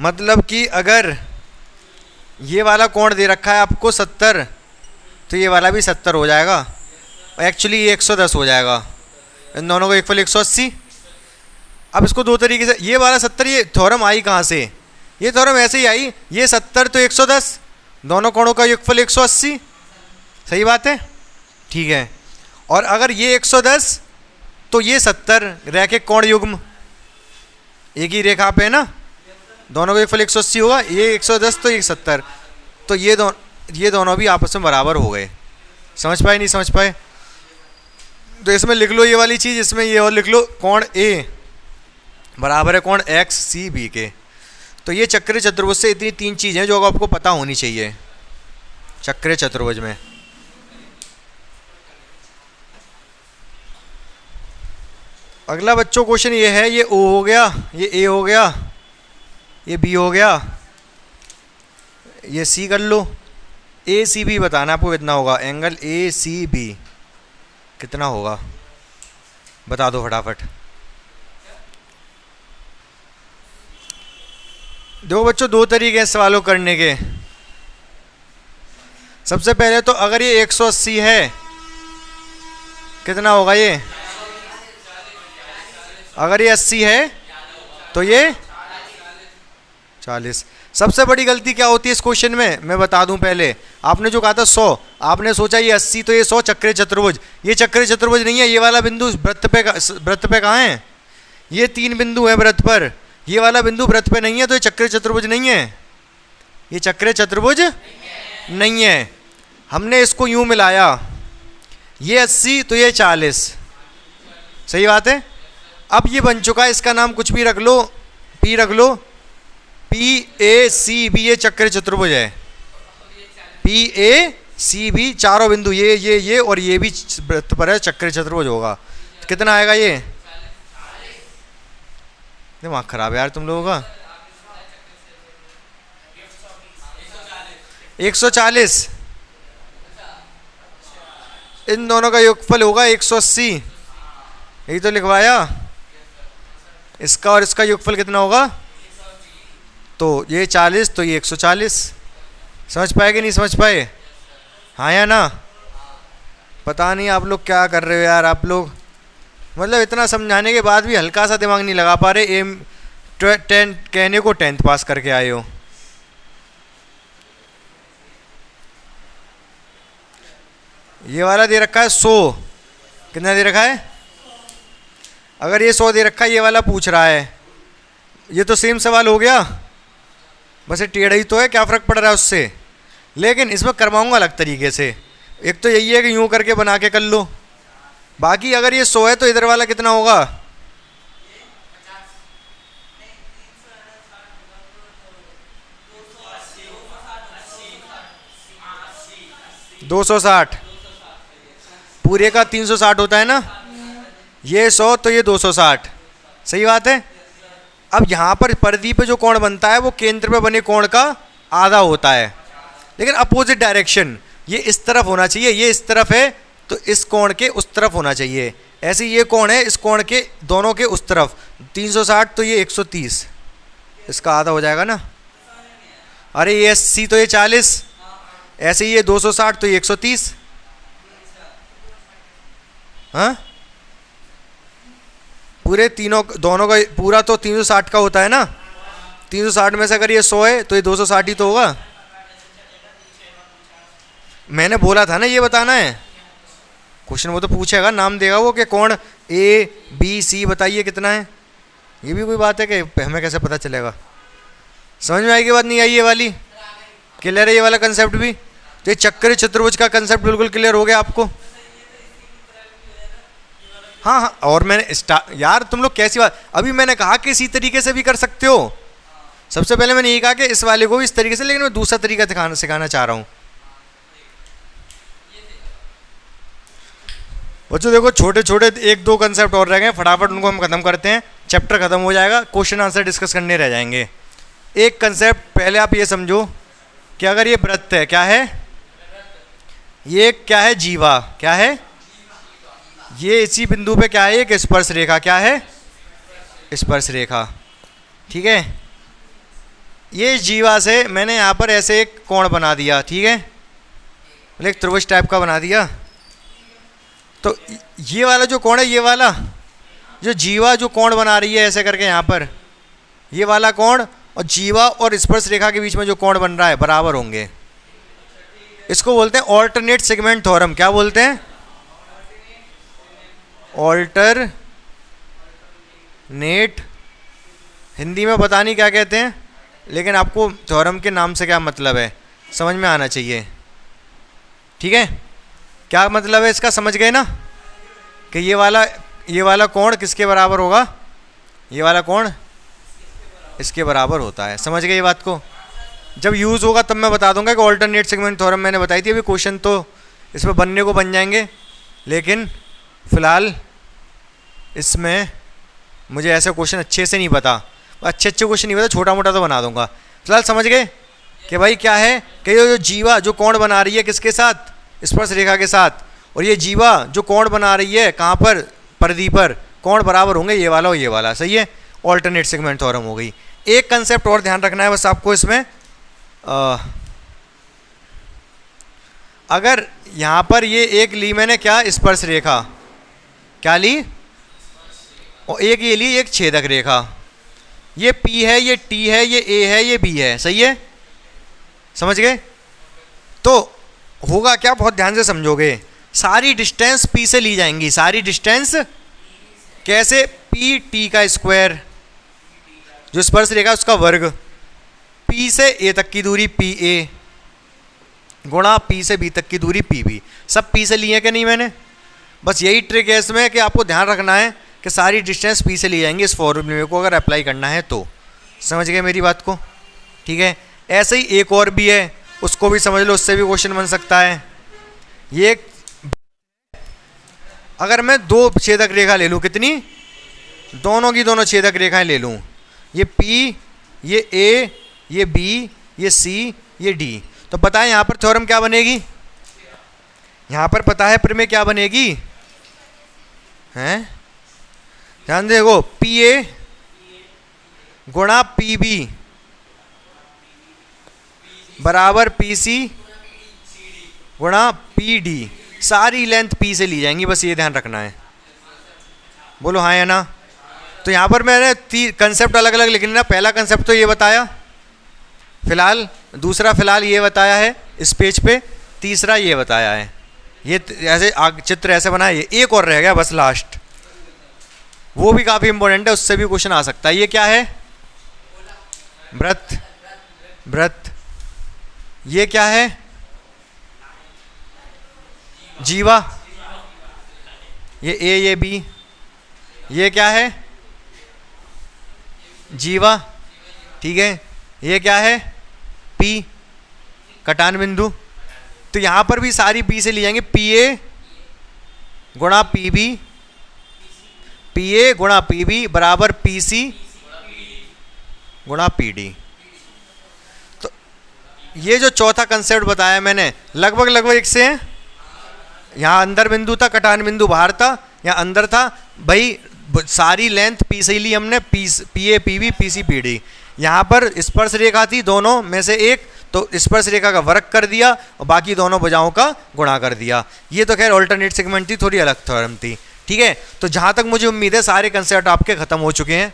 मतलब कि अगर ये वाला कोण दे रखा है आपको 70, तो ये वाला भी 70 हो जाएगा, एक्चुअली ये 110 हो जाएगा, इन दोनों को योगफल 180। अब इसको दो तरीके से, ये वाला 70, ये थ्योरम आई कहाँ से, ये थ्योरम ऐसे ही आई, ये 70 तो 110, दोनों कोणों का योगफल 180, सही बात है, ठीक है। और अगर ये 110 तो ये 70, रैखिक कोण युग्म एक ही रेखा पे है ना, दोनों का योगफल 180 होगा, ये 110 तो ये 70, तो ये दोनों भी आपस में बराबर हो गए। समझ पाए नहीं समझ पाए? तो इसमें लिख लो ये वाली चीज़, इसमें ये और लिख लो, कोण ए बराबर है कोण एक्स सी बी के। तो ये चक्रीय चतुर्भुज से इतनी 3 चीज़ें हैं जो आपको पता होनी चाहिए चक्रीय चतुर्भुज में। अगला बच्चों क्वेश्चन ये है, ये ओ हो गया, ये ए हो गया, ये बी हो गया, ये सी कर लो, ए सी बी बताना आपको कितना होगा, एंगल ए सी बी कितना होगा बता दो फटाफट। दो बच्चों 2 तरीके हैं सवालों करने के। सबसे पहले तो अगर ये 180 है कितना होगा ये, अगर ये 80 है तो ये 40। सबसे बड़ी गलती क्या होती है इस क्वेश्चन में, मैं बता दूं पहले, आपने जो कहा था 100, आपने सोचा ये 80 तो ये 100 चक्रीय चतुर्भुज, ये चक्रीय चतुर्भुज नहीं है, ये वाला बिंदु वृत्त पे कहाँ है, ये 3 बिंदु है वृत्त पर, ये वाला बिंदु वृत्त पे नहीं है, तो ये चक्रीय चतुर्भुज नहीं है, ये चक्रीय चतुर्भुज नहीं है। हमने इसको यूं मिलाया, ये 80 तो ये 40, सही बात है। अब ये बन चुका है, इसका नाम कुछ भी रख लो, पी रख लो, पी ए सी बी, ये चक्रीय चतुर्भुज है, पी ए सी बी, चारों बिंदु ये और ये भी वृत्त पर है, चक्रीय चतुर्भुज होगा। तो कितना आएगा ये, दिमाग खराब है यार तुम लोगों का, 140, इन दोनों का योगफल होगा 180, यही तो लिखवाया, इसका और इसका योगफल कितना होगा, तो ये 40 तो ये 140। समझ पाए कि नहीं समझ पाए, हाँ या ना? पता नहीं आप लोग क्या कर रहे हो यार, आप लोग मतलब इतना समझाने के बाद भी हल्का सा दिमाग नहीं लगा पा रहे, एम 10 कहने को 10th पास करके आए हो। ये वाला दे रखा है 100, कितना दे रखा है, अगर ये 100 दे रखा है, ये वाला पूछ रहा है, ये तो सेम सवाल हो गया, बस ये टेढ़ा ही तो है, क्या फ़र्क पड़ रहा है उससे। लेकिन इसमें करवाऊंगा अलग तरीके से। एक तो यही है कि यूं करके बना के कर लो, बाकी अगर ये 100 है तो इधर वाला कितना होगा? 260। पूरे का 360 होता है ना, ये 100 तो ये 260, सही बात है। अब यहाँ पर परिधि पे जो कोण बनता है वो केंद्र पे बने कोण का आधा होता है, लेकिन अपोजिट डायरेक्शन, ये इस तरफ होना चाहिए, ये इस तरफ है तो इस कोण के उस तरफ होना चाहिए। ऐसे ये कोण है इस कोण के दोनों के उस तरफ, 360 तो ये 130, इसका आधा हो जाएगा ना। अरे ये 80 तो ये 40, ऐसे ये 260 तो ये 130। हाँ, पूरे तीनों दोनों का पूरा तो 360 का होता है ना। 360 में से अगर ये 100 है तो ये 260 ही तो होगा। मैंने बोला था ना ये बताना है। क्वेश्चन वो तो पूछेगा, नाम देगा वो कि कौन ए बी सी बताइए कितना है। ये भी कोई बात है कि हमें कैसे पता चलेगा? समझ में आएगी बात, नहीं आई ये वाली? क्लियर है ये वाला कंसेप्ट भी? तो ये चक्र चतुर्भुज का कंसेप्ट बिल्कुल क्लियर हो गया आपको? हाँ हाँ, और मैंने यार तुम लोग कैसी बात, अभी मैंने कहा कि इसी तरीके से भी कर सकते हो। सबसे पहले मैंने ये कहा कि इस वाले को भी इस तरीके से, लेकिन मैं दूसरा तरीका सिखाना चाह रहा हूँ। बच्चों देखो, छोटे छोटे 1-2 कंसेप्ट और रह गए, फटाफट उनको हम खत्म करते हैं, चैप्टर खत्म हो जाएगा, क्वेश्चन आंसर डिस्कस करने रह जाएंगे। एक कंसेप्ट पहले आप ये समझो कि अगर ये वृत्त है, क्या है ये, क्या है जीवा, क्या है ये, इसी बिंदु पे क्या है एक स्पर्श रेखा, क्या है स्पर्श रेखा, ठीक है। ये जीवा से मैंने यहाँ पर ऐसे एक कोण बना दिया, ठीक है, मतलब एक त्रिभुज टाइप का बना दिया। तो ये वाला जो कोण है, ये वाला जो जीवा जो कोण बना रही है ऐसे करके यहाँ पर, ये वाला कोण और जीवा और स्पर्श रेखा के बीच में जो कोण बन रहा है बराबर होंगे। इसको बोलते हैं ऑल्टरनेट सेगमेंट थ्योरम। क्या बोलते हैं? ऑल्टरनेट, हिंदी में पता नहीं क्या कहते हैं, लेकिन आपको थ्योरम के नाम से क्या मतलब है समझ में आना चाहिए, ठीक है। क्या मतलब है इसका, समझ गए ना? कि ये वाला कोण किसके बराबर होगा? ये वाला कोण इसके बराबर होता है। समझ गए ये बात को? जब यूज़ होगा तब मैं बता दूंगा कि ऑल्टरनेट सेगमेंट थ्योरम मैंने बताई थी। अभी क्वेश्चन तो इसमें बनने को बन जाएंगे, लेकिन फ़िलहाल इसमें मुझे ऐसे क्वेश्चन अच्छे से नहीं पता, अच्छे क्वेश्चन नहीं पता, छोटा मोटा तो बना दूंगा। फिलहाल समझ गए कि भाई क्या है कि ये जो जीवा जो कोण बना रही है किसके साथ? स्पर्श रेखा के साथ। और ये जीवा जो कोण बना रही है कहाँ पर? परिधि पर। कोण बराबर होंगे ये वाला और ये वाला, सही है। ऑल्टरनेट सेगमेंट थ्योरम हो गई। एक कंसेप्ट और ध्यान रखना है बस आपको इसमें, अगर यहाँ पर ये एक ली मैंने क्या, स्पर्श रेखा, क्या ली, और एक ये ली एक छेदक रेखा, ये P है, ये T है, ये A है, ये B है, सही है। समझ गए? तो होगा क्या, बहुत ध्यान से समझोगे, सारी डिस्टेंस P से ली जाएंगी, सारी डिस्टेंस कैसे? P T का स्क्वायर, जो स्पर्श रेखा उसका वर्ग, P से A तक की दूरी PA गुणा P से B तक की दूरी PB। सब P से लिए कि नहीं मैंने? बस यही ट्रिक है इसमें कि आपको ध्यान रखना है कि सारी डिस्टेंस P से ली जाएंगी इस फॉर्मूले को अगर अप्लाई करना है तो। समझ गए मेरी बात को? ठीक है। ऐसे ही एक और भी है, उसको भी समझ लो, उससे भी क्वेश्चन बन सकता है। ये अगर मैं 2 छेदक रेखा ले लूँ, कितनी? दोनों की दोनों छेदक रेखाएं ले लूँ, ये P, ये A, ये B, ये C, ये D, तो पता है यहाँ पर थ्योरम क्या बनेगी? यहाँ पर पता है प्रमेय क्या बनेगी? हैं? ध्यान देखो, PA गुणा PB बराबर PC गुणा PD। सारी लेंथ P से ली जाएंगी, बस ये ध्यान रखना है। बोलो हाँ या ना? तो यहाँ पर मैंने कंसेप्ट अलग अलग लिखना। पहला कंसेप्ट तो ये बताया फिलहाल, दूसरा फिलहाल ये बताया है इस पेज पे, तीसरा ये बताया है। ये ऐसे चित्र ऐसे बनाया। एक और रह गया बस लास्ट, वो भी काफ़ी इंपॉर्टेंट है, उससे भी क्वेश्चन आ सकता है। ये क्या है? वृत्त। व्रत। ये क्या है? जीवा। ये ए, ये बी। ये क्या है? जीवा। ठीक है, ये क्या है? पी, कटान बिंदु। तो यहां पर भी सारी पी से ली जाएंगे, पी ए गुणा पी बी, पी ए गुणा पी बी बराबर पी सी गुणा पी डी। तो ये जो चौथा कंसेप्ट बताया मैंने लगभग लगभग एक से है। यहाँ अंदर बिंदु था, कटान बिंदु बाहर था, यहाँ अंदर था। भाई सारी लेंथ पी से ली हमने, P A P B P C P D. यहाँ पर स्पर्श रेखा थी दोनों में से एक, तो स्पर्श रेखा का वर्ग कर दिया और बाकी दोनों भुजाओं का गुणा कर दिया। ये तो खैर ऑल्टरनेट सेगमेंट थी, थोड़ी अलग थ्योरम थी। ठीक है, तो जहाँ तक मुझे उम्मीद है सारे कंसेप्ट आपके खत्म हो चुके हैं।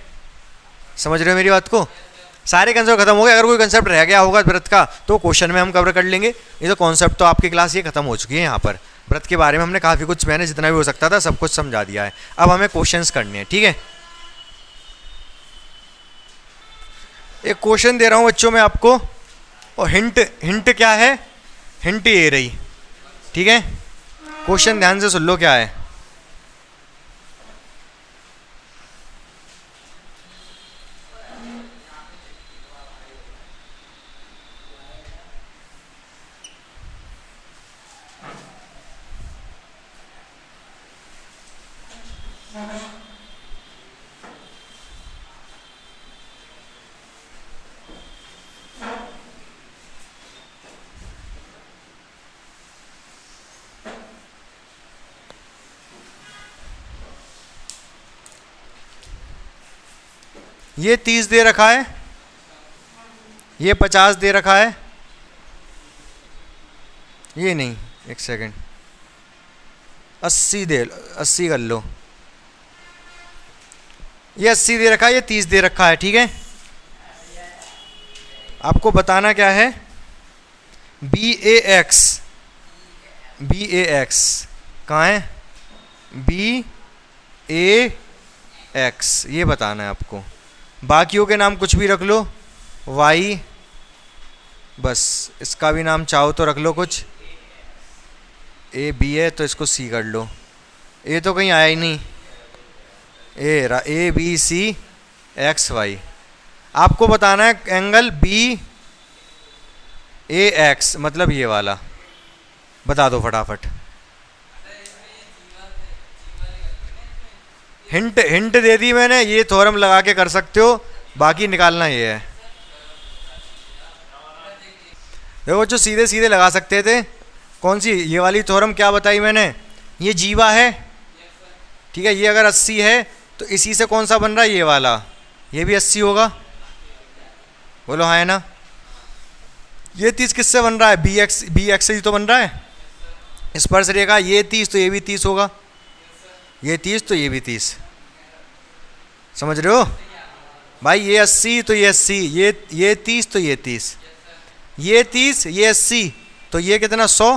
समझ रहे हो मेरी बात को? सारे कंसेप्ट खत्म हो गए। अगर कोई कंसेप्ट रह गया होगा व्रत का तो क्वेश्चन में हम कवर कर लेंगे। ये तो कॉन्सेप्ट तो आपकी क्लास ये खत्म हो चुकी है। यहाँ पर व्रत के बारे में हमने काफ़ी कुछ, मैंने जितना भी हो सकता था सब कुछ समझा दिया है। अब हमें क्वेश्चंस करने हैं। ठीक है, एक क्वेश्चन दे रहा हूँ बच्चों में आपको, और हिंट क्या है? हिंट ये रही। ठीक है, क्वेश्चन ध्यान से सुन लो क्या है। ये 30 दे रखा है, ये 50 दे रखा है, ये नहीं, एक सेकंड, 80 कर लो। ये 80 दे रखा है, ये 30 दे रखा है। ठीक है, आपको बताना क्या है? बी ए एक्स कहाँ है? बी ए एक्स, ये बताना है आपको। बाकियों के नाम कुछ भी रख लो, वाई, बस इसका भी नाम चाहो तो रख लो कुछ। ए बी है तो इसको सी कर लो, ए तो कहीं आया ही नहीं। A B C X Y. आपको बताना है एंगल बी ए एक्स, मतलब ये वाला। बता दो फटाफट। हिंट दे दी मैंने, ये थ्योरम लगा के कर सकते हो, बाकी निकालना ये है। देखो जो सीधे सीधे लगा सकते थे। कौन सी? ये वाली थ्योरम क्या बताई मैंने? ये जीवा है। ठीक है, ये अगर 80 है तो इसी से कौन सा बन रहा है? ये वाला, ये भी 80 होगा। बोलो हाँ है ना? ये 30 किससे बन रहा है? बी एक्स से ही तो बन रहा है स्पर्श रेखा। ये 30 तो ये भी 30 होगा, ये 30 तो ये भी 30। समझ रहे हो भाई? ये 80 तो ये 80, ये 30 तो ये 30, ये 30 ये 80, तो ये कितना? 100।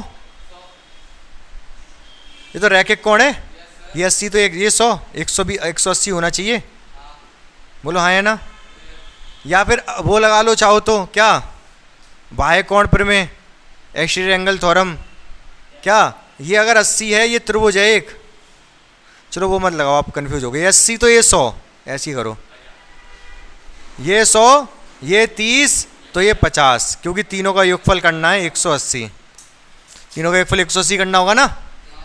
ये तो रैखिक कोण है। ये 80 तो ये 100, 180 होना चाहिए। बोलो हाँ है ना? या फिर वो लगा लो चाहो तो, क्या? बाह्य कोण प्रमेय, एक्सटीरियर एंगल थ्योरम। क्या? ये अगर 80 है, ये त्रिभुज है एक। चलो वो मत लगाओ, आप कंफ्यूज हो गए। 80 तो ये 100, ऐसे ही करो। ये 100, ये 30 तो ये 50, क्योंकि तीनों का योगफल करना है 180। तीनों का योगफल 180 करना होगा ना।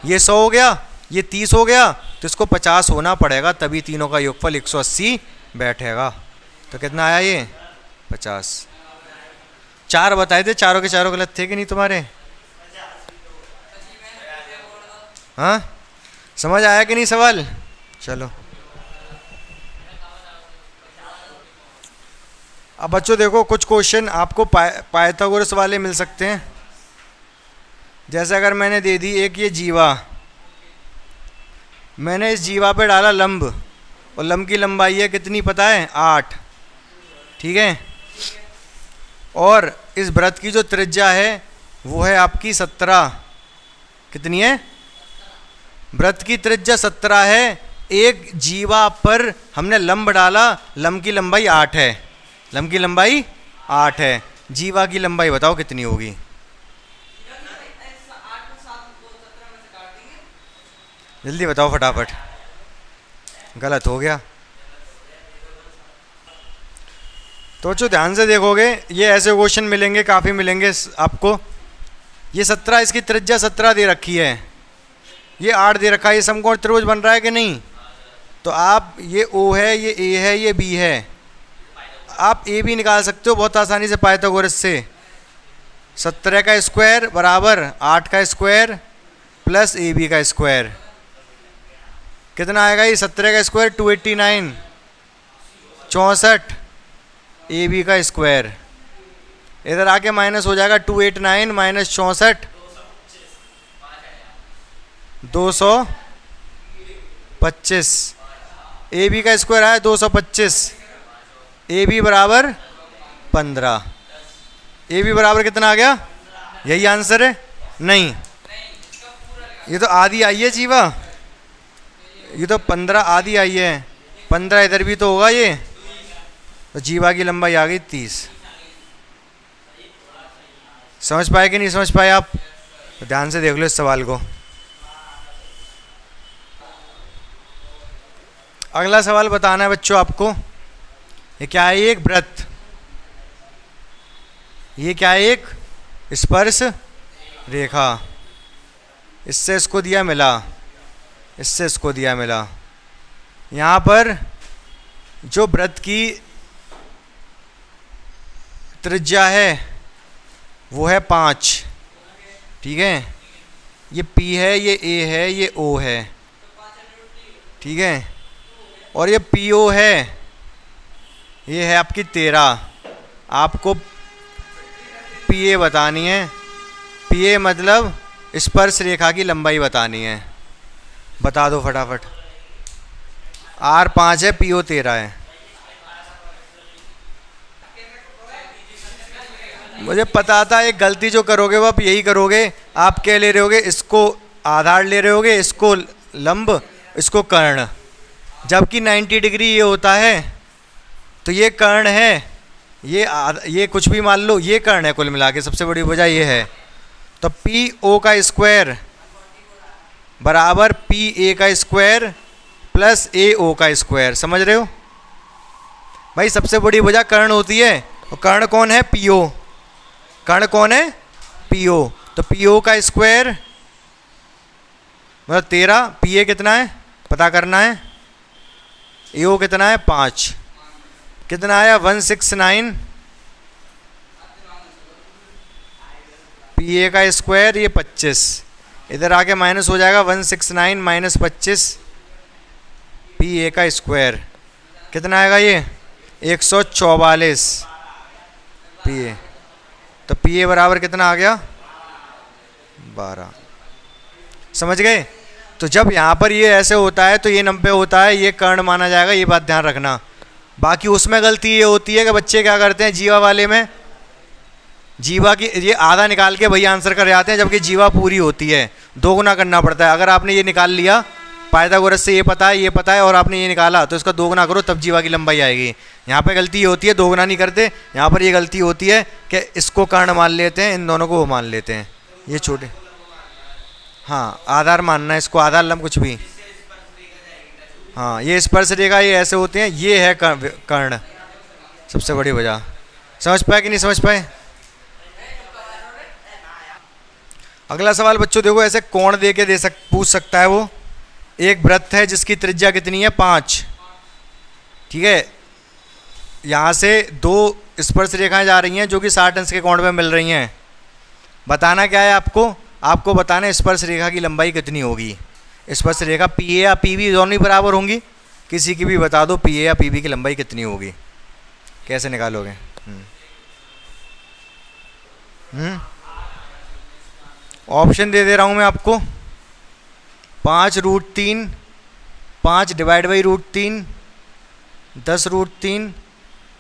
ये 100 हो गया, ये 30 हो गया, तो इसको 50 होना पड़ेगा, तभी तीनों का योगफल 180 बैठेगा। तो कितना आया ये? 50। 4 बताए थे, चारों के चारों गलत थे कि नहीं तुम्हारे? हाँ, समझ आया कि नहीं सवाल? चलो अब बच्चों देखो, कुछ क्वेश्चन आपको पाइथागोरस वाले मिल सकते हैं। जैसे अगर मैंने दे दी एक ये जीवा, मैंने इस जीवा पे डाला लंब, और लंब की लंबाई है कितनी पता है? 8। ठीक है, और इस वृत्त की जो त्रिज्या है वो है आपकी 17। कितनी है? वृत्त की त्रिज्या 17 है। एक जीवा पर हमने लंब डाला, लंब की लंबाई 8 है। लंब की लंबाई 8 है। जीवा की लंबाई बताओ कितनी होगी। जल्दी बताओ फटाफट। गलत हो गया। तो बच्चों ध्यान से देखोगे, ये ऐसे क्वेश्चन मिलेंगे, काफ़ी मिलेंगे आपको। ये 17, इसकी त्रिज्या 17 दे रखी है, ये 8 दे रखा है, ये समकोण त्रिभुज बन रहा है कि नहीं। तो आप ये O है, ये A है, ये B है, आप A भी निकाल सकते हो बहुत आसानी से पाइथागोरस से। 17 का स्क्वायर बराबर 8 का स्क्वायर प्लस AB का स्क्वायर। कितना आएगा ये? 17 का स्क्वायर 289, 64, AB का स्क्वायर। इधर आके माइनस हो जाएगा 289 माइनस 64, 225। AB का स्क्वायर आया 225, AB बराबर 15। AB बराबर कितना आ गया? यही आंसर है? नहीं, ये तो आधी आई है जीवा, ये तो 15 आधी आई है, 15 इधर भी तो होगा ये, तो जीवा की लंबाई आ गई 30। समझ पाए कि नहीं समझ पाए आप? तो ध्यान से देख लो इस सवाल को। अगला सवाल बताना है बच्चों आपको। ये क्या है? एक वृत्त। ये क्या है? एक स्पर्श रेखा। इससे इसको दिया मिला, इससे इसको दिया मिला। यहाँ पर जो वृत्त की त्रिज्या है वो है 5, ठीक है। ये P है, ये A है, ये O है, ठीक है। और ये PO है, ये है आपकी 13। आपको PA बतानी है। PA मतलब स्पर्श रेखा की लंबाई बतानी है। बता दो फटाफट। R 5 है, PO 13 है। मुझे पता था एक गलती जो करोगे वो आप यही करोगे। आप क्या ले रहे होगे? इसको आधार ले रहे होगे, इसको लंब, इसको कर्ण। जबकि 90 डिग्री ये होता है, तो ये कर्ण है, ये कुछ भी मान लो, ये कर्ण है कुल मिला के। सबसे बड़ी वजह ये है। तो PO का स्क्वायर बराबर PA का स्क्वायर प्लस AO का स्क्वायर। समझ रहे हो भाई? सबसे बड़ी वजह कर्ण होती है। और कर्ण कौन है? PO। कर्ण कौन है? PO। तो PO का स्क्वायर मतलब 13, PA कितना है पता करना है, AO कितना है 5, कितना आया 169। PA का स्क्वायर ये 25, इधर आके माइनस हो जाएगा 169 माइनस 25, PA का स्क्वायर कितना आएगा ये 144 PA। तो PA बराबर कितना आ गया 12। समझ गए? तो जब यहाँ पर ये ऐसे होता है तो ये 90 होता है, ये कर्ण माना जाएगा, ये बात ध्यान रखना। बाकी उसमें गलती ये होती है कि बच्चे क्या करते हैं, जीवा वाले में जीवा की ये आधा निकाल के वही आंसर कर जाते हैं, जबकि जीवा पूरी होती है, 2 गुना करना पड़ता है। अगर आपने ये निकाल लिया पाइथागोरस से, ये पता है ये पता है, और आपने ये निकाला, तो इसका 2 गुना करो तब जीवा की लंबाई आएगी। यहाँ पे गलती ये होती है 2 गुना नहीं करते, यहाँ पर ये गलती होती है कि इसको कर्ण मान लेते हैं, इन दोनों को वो मान लेते हैं, ये छोटे। हाँ, आधार मानना है इसको, आधार लंब कुछ भी। हाँ, ये स्पर्श रेखा ये ऐसे होते हैं, ये है कर्ण, सबसे बड़ी वजह। समझ पाए कि नहीं समझ पाए? अगला सवाल बच्चों देखो, ऐसे कोण दे के पूछ सकता है वो। एक वृत्त है जिसकी त्रिज्या कितनी है 5, ठीक है। यहाँ से 2 स्पर्श रेखाएं जा रही हैं जो कि 60 अंश के कोण में मिल रही हैं। बताना क्या है आपको? आपको बताना है स्पर्श रेखा की लंबाई कितनी होगी। स्पर्श रेखा PA या PB दोनों ही बराबर होंगी, किसी की भी बता दो PA या PB की लंबाई कितनी होगी, कैसे निकालोगे? ऑप्शन दे रहा हूँ मैं आपको। 5√3, 5 divide by √3, 10√3,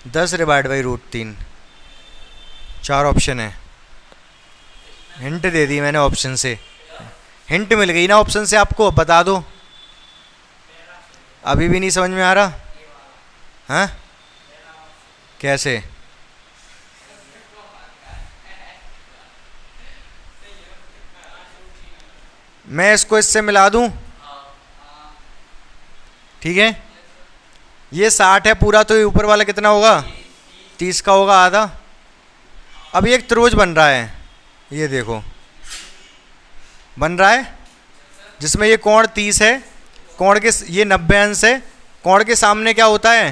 10 divide by √3, 4 option है। हिंट दे दी मैंने ऑप्शन से, हिंट मिल गई ना ऑप्शन से आपको, बता दो। अभी भी नहीं समझ में आ रहा? हाँ, कैसे? मैं इसको इससे मिला दूं, ठीक है। ये 60 है पूरा, तो ये ऊपर वाला कितना होगा, 30 का होगा आधा। अब ये एक त्रिभुज बन रहा है, ये देखो बन रहा है, जिसमें ये कोण 30 है, कोण के ये 90 अंश है, कोण के सामने क्या होता है,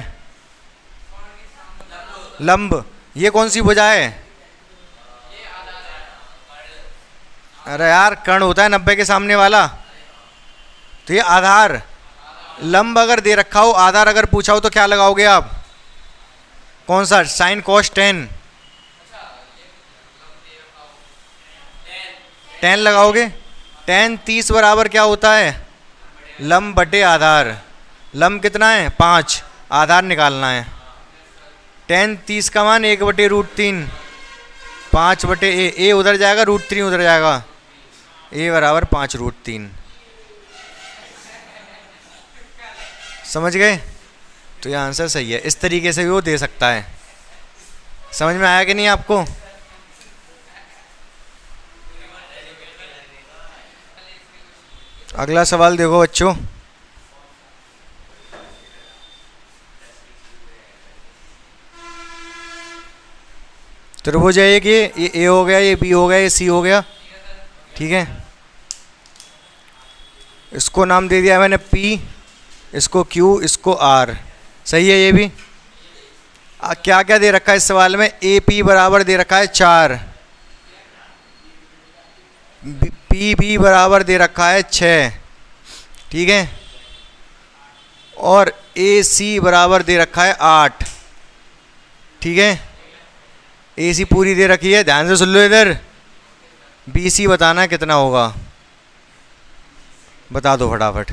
लंब। ये कौन सी भुजा है, अरे यार कर्ण होता है 90 के सामने वाला, तो ये आधार। लंब अगर दे रखा हो, आधार अगर पूछा हो तो क्या लगाओगे आप, कौन सा, साइन कॉस टेन, टेन लगाओगे। टेन 30 बराबर क्या होता है, लंब बटे आधार। लंब कितना है 5, आधार निकालना है। टेन 30 का मान 1/√3, 5 बटे ए उधर जाएगा, √3 उधर जाएगा, ए बराबर 5√3। समझ गए, तो ये आंसर सही है। इस तरीके से भी वो दे सकता है। समझ में आया कि नहीं आपको। अगला सवाल देखो बच्चों, त्रिभुज है एक, ये ए हो गया, ये बी हो गया, ये सी हो गया, ठीक है। इसको नाम दे दिया मैंने पी, इसको क्यू, इसको आर, सही है ये भी। क्या क्या दे रखा है इस सवाल में, ए पी बराबर दे रखा है 4, पी बी बराबर दे रखा है 6, ठीक है, और ए सी बराबर दे रखा है 8, ठीक है। ए सी पूरी दे रखी है, ध्यान से सुन लो इधर। बी सी बताना है कितना होगा, बता दो फटाफट।